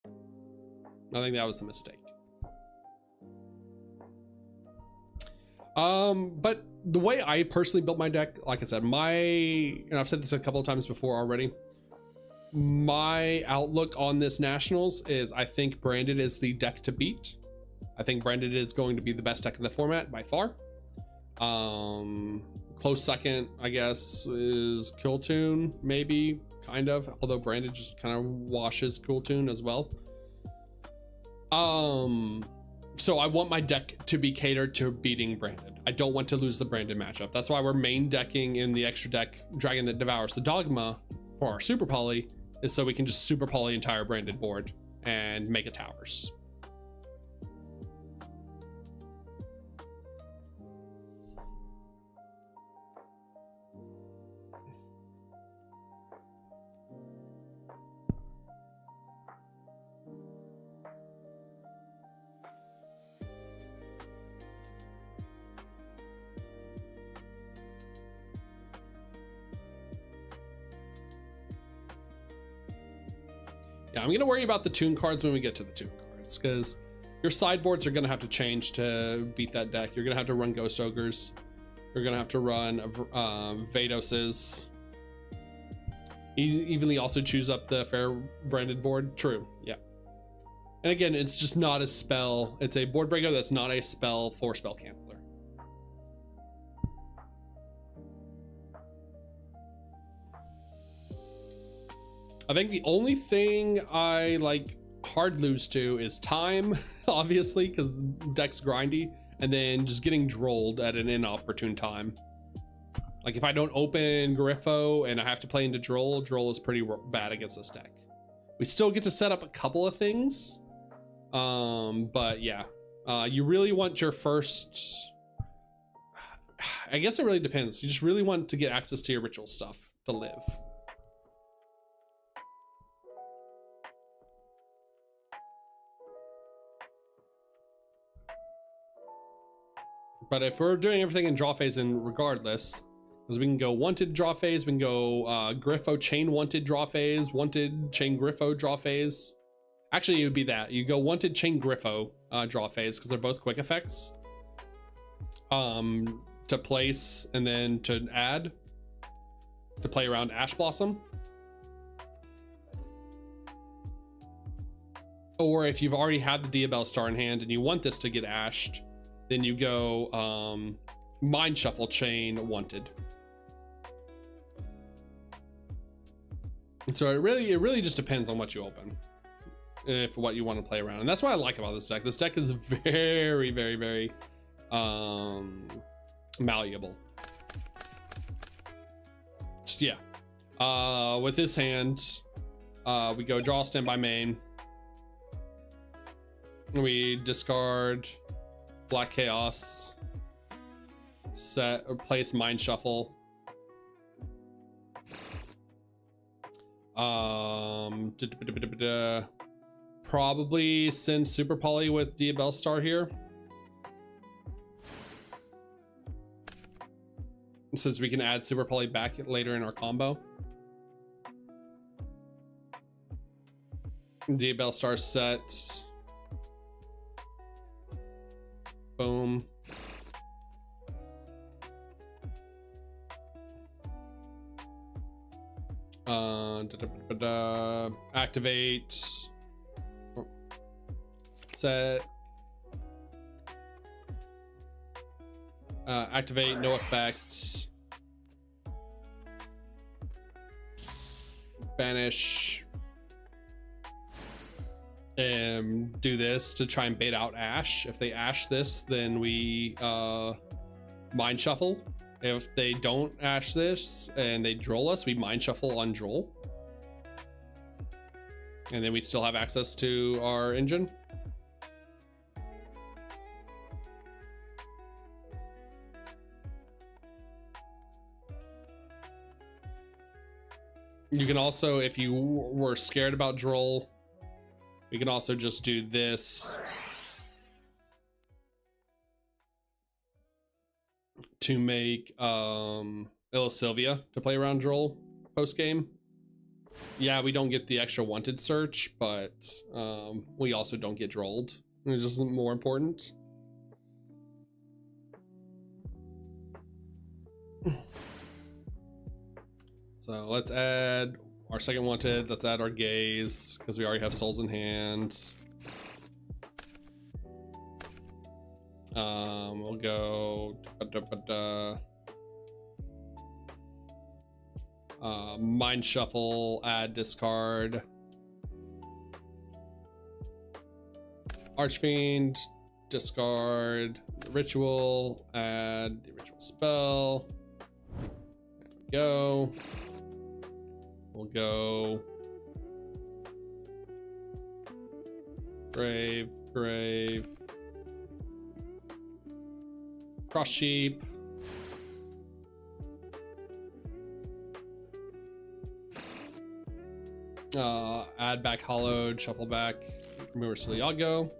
I think that was a mistake. But the way I personally built my deck, like I said, and I've said this a couple of times before already, my outlook on this Nationals is I think Branded is the deck to beat. I think Branded is going to be the best deck in the format by far. Close second, I guess, is Cool Toon, maybe, kind of, although Branded just kind of washes Cool Toon as well. So I want my deck to be catered to beating Branded. I don't want to lose the Branded matchup. That's why we're main decking in the extra deck Dragon that Devours the Dogma for our Super Poly, is so we can just Super Poly entire Branded board and make a towers. Yeah, I'm gonna worry about the Toon cards when we get to the Toon cards, because your sideboards are gonna have to change to beat that deck. You're gonna have to run Ghost Ogres. You're gonna have to run Vadoses. Evenly also choose up the fair Branded board. True, yeah. And again, it's just not a spell. It's a board breaker that's not a spell for spell canceller. I think the only thing I like hard lose to is time, obviously, because the deck's grindy, and then just getting drolled at an inopportune time. Like if I don't open Griffo and I have to play into Droll is pretty bad against this deck. We still get to set up a couple of things, but yeah, you really want your first, I guess it really depends. You just really want to get access to your ritual stuff to live. But if we're doing everything in draw phase, and regardless, because we can go wanted draw phase, we can go Griffo chain wanted draw phase, wanted chain Griffo draw phase. Actually, it would be that you go wanted chain Griffo draw phase, because they're both quick effects to place, and then to add to play around Ash Blossom. Or if you've already had the Diabell Star in hand and you want this to get ashed, then you go Mind Shuffle chain wanted. So it really just depends on what you open, if what you want to play around. And that's what I like about this deck. This deck is very malleable. Just, yeah. With this hand, we go draw, standby main. We discard Black Chaos, set or place Mind Shuffle. Probably send Super Poly with Diabell Star here, since we can add Super Poly back later in our combo. Diabell Star set. Boom. Activate. Set. Activate, no effect. Banish. And do this to try and bait out Ash. If they Ash this, then we Mind Shuffle. If they don't Ash this and they Droll us, we Mind Shuffle on Droll. And then we still have access to our engine. You can also, if you were scared about Droll, we can also just do this to make Sylvia to play around Droll post game. Yeah, we don't get the extra wanted search, but we also don't get Drolled, which is more important. So let's add our second wanted. Let's add our Gaze, because we already have Souls in hand. We'll go Mind Shuffle, add discard. Archfiend, discard ritual, add the ritual spell. There we go. We'll go Grave, Grave, Cross Sheep, add back Hollowed, shuffle back, remove Yugioh.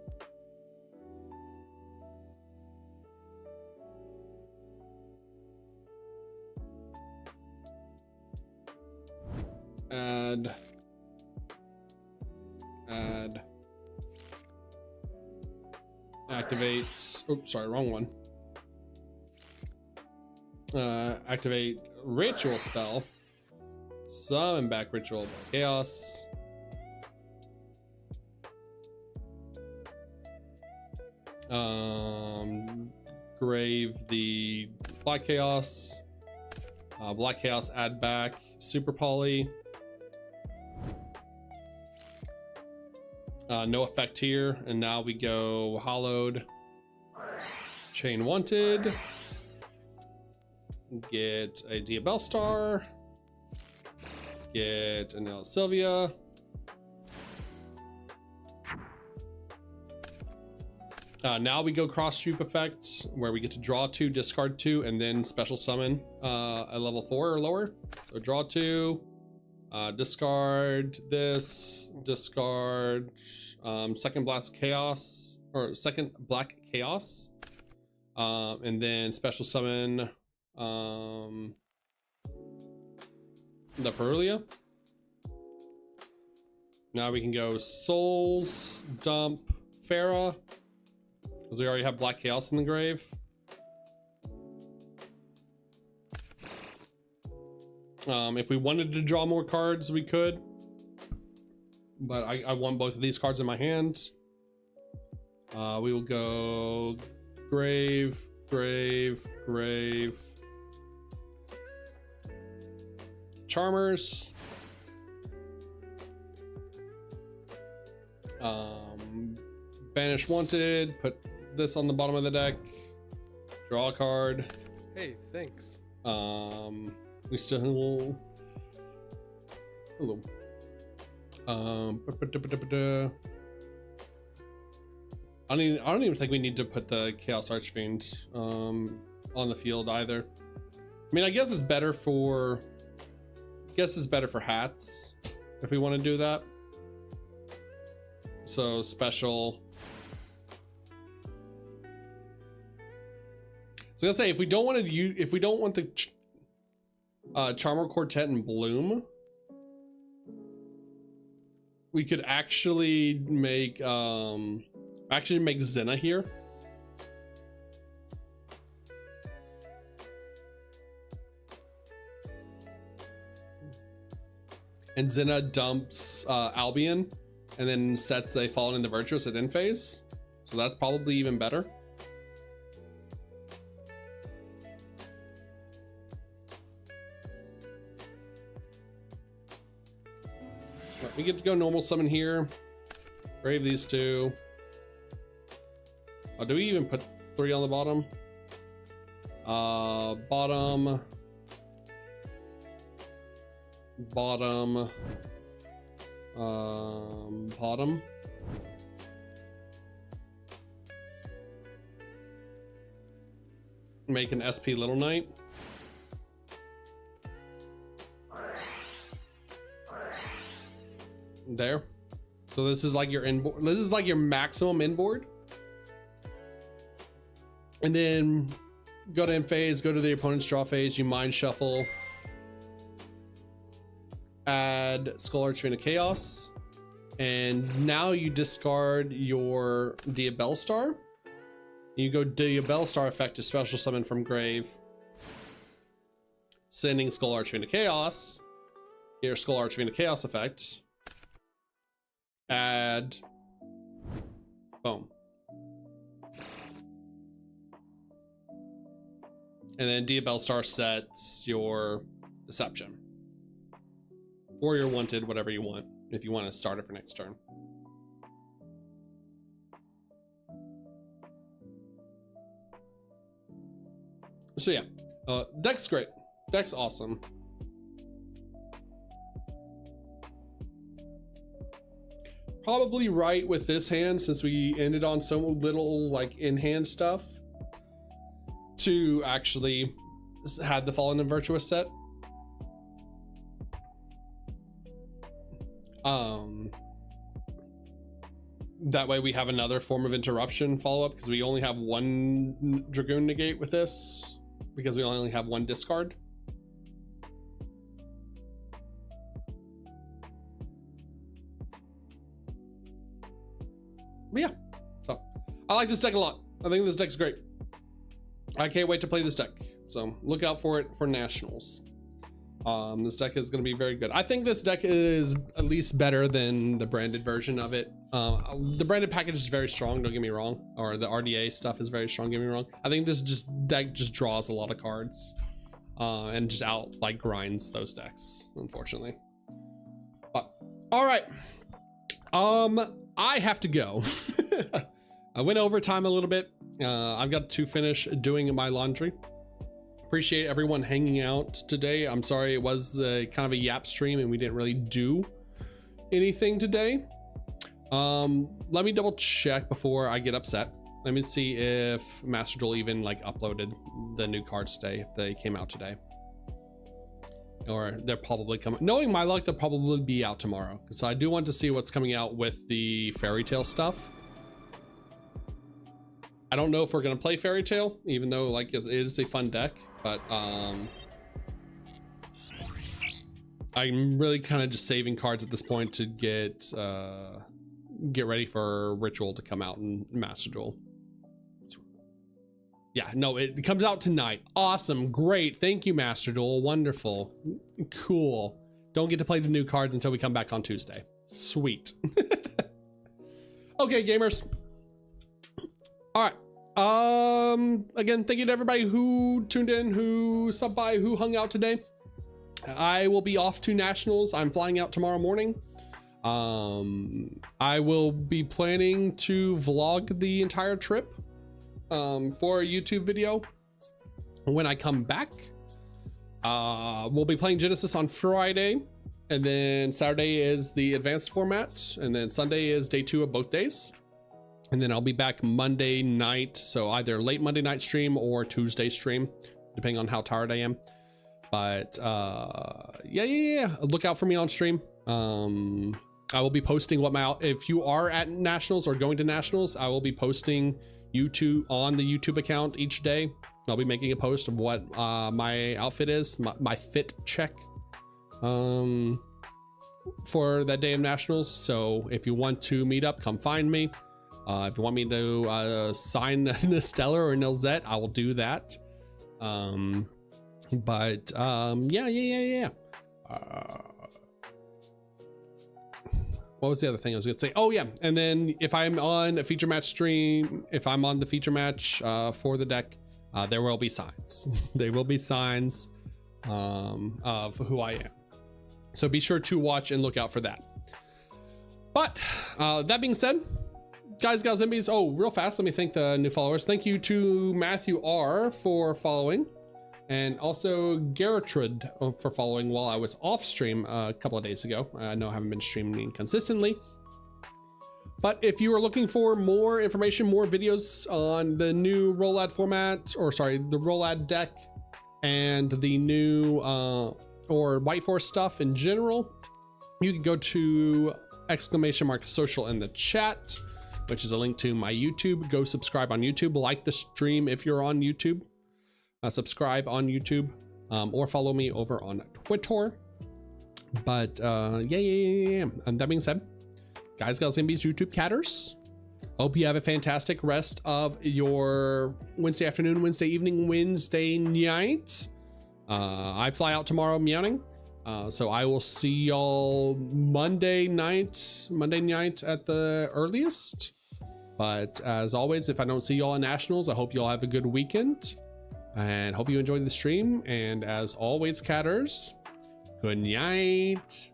Add, activate, oops, sorry, wrong one. Activate ritual spell, summon back ritual chaos. Grave the Black Chaos. Black Chaos, add back Super Poly. No effect here, and now we go Hollowed, Chain Wanted, get a Diabell Star, get an Sylvia, now we go Cross Sweep effect, where we get to draw 2, discard 2, and then special summon at level 4 or lower. So draw 2, discard this, discard second Black Chaos, and then special summon the Perulia. Now we can go Souls, dump Farah, because we already have Black Chaos in the grave. If we wanted to draw more cards, we could, but I want both of these cards in my hand. We will go Grave, Grave, Grave, Charmers, Banish wanted, put this on the bottom of the deck, draw a card. Hey, thanks. We still, hello. I don't even think we need to put the Chaos Archfiend on the field either. I mean, I guess it's better for hats if we want to do that. So special. So I was gonna say, if we don't want the Charmer Quartet in Bloom, we could actually make Zena here. And Zena dumps Albion and then sets a Fallen in the Virtuous at end phase. So that's probably even better. We get to go normal summon here. Grave these two. Oh, do we even put 3 on the bottom? Bottom. Make an SP Little Knight. There. So this is like your inboard. This is like your maximum inboard. And then go to end phase, go to the opponent's draw phase, you mind shuffle. Add Skull Archfiend of Chaos. And now you discard your Diabellstar. You go Diabellstar effect to special summon from grave. Sending Skull Archfiend of Chaos. Get your Skull Archfiend of Chaos effect. Add. Boom. And then Diabellstar sets your Deception. Or your Wanted, whatever you want, if you want to start it for next turn. So yeah, deck's great. Deck's awesome. Probably right with this hand, since we ended on so little like in-hand stuff, to actually have the Fallen and Virtuous set. That way we have another form of interruption follow-up, because we only have one Dragoon negate with this, because we only have one discard. But yeah, so I like this deck a lot. I think this deck's great. I can't wait to play this deck. So look out for it for Nationals. This deck is going to be very good. I think this deck is at least better than the branded version of it. The branded package is very strong, don't get me wrong. Or the RDA stuff is very strong, don't get me wrong. I think this deck just draws a lot of cards. And just like grinds those decks, unfortunately. But all right. I have to go. I went overtime a little bit. I've got to finish doing my laundry. Appreciate everyone hanging out today. I'm sorry it was kind of a yap stream and we didn't really do anything today. Let me double check before I get upset. Let me see if Master Duel even like uploaded the new cards today, if they came out today. Or they're probably coming. Knowing my luck, they'll probably be out tomorrow. So I do want to see what's coming out with the Fairy Tale stuff. I don't know if we're gonna play Fairy Tale, even though like it is a fun deck, but I'm really kind of just saving cards at this point to get ready for Ritual to come out in Master Duel. Yeah, no, it comes out tonight. Awesome, great, thank you, Master Duel, wonderful, cool. Don't get to play the new cards until we come back on Tuesday. Sweet. Okay, gamers. All right. Again, thank you to everybody who tuned in, who subbed by, who hung out today. I will be off to Nationals. I'm flying out tomorrow morning. I will be planning to vlog the entire trip for a YouTube video when I come back. We'll be playing Genesis on Friday, and then Saturday is the advanced format, and then Sunday is day 2 of both days. And then I'll be back Monday night, so either late Monday night stream or Tuesday stream, depending on how tired I am. But yeah, look out for me on stream. I will be posting what if you are at nationals or going to nationals, I will be posting YouTube on the YouTube account each day. I'll be making a post of what my outfit is, my fit check for that day of nationals. So if you want to meet up, come find me. If you want me to sign Nestella or Nilzette, I will do that. Yeah. What was the other thing I was gonna say? Oh yeah, and then if I'm on a feature match stream, if I'm on the feature match for the deck, there will be signs. There will be signs of who I am. So be sure to watch and look out for that. But that being said, guys, gals, MBs, oh, real fast, let me thank the new followers. Thank you to Matthew R for following, and also Gertrude for following while I was off stream a couple of days ago. I know I haven't been streaming consistently, but if you are looking for more information, more videos on the new Rollad format, or sorry, the Rollad deck, and the new or White Force stuff in general, you can go to !social in the chat, which is a link to my YouTube. Go subscribe on YouTube, like the stream if you're on YouTube, subscribe on YouTube, or follow me over on Twitter. But yeah. And that being said, guys, gals, MBs, YouTube catters, hope you have a fantastic rest of your Wednesday afternoon, Wednesday evening, Wednesday night. I fly out tomorrow, Meowning. So I will see y'all Monday night at the earliest. But as always, if I don't see y'all in nationals, I hope y'all have a good weekend and hope you enjoyed the stream. And as always, catters, good night.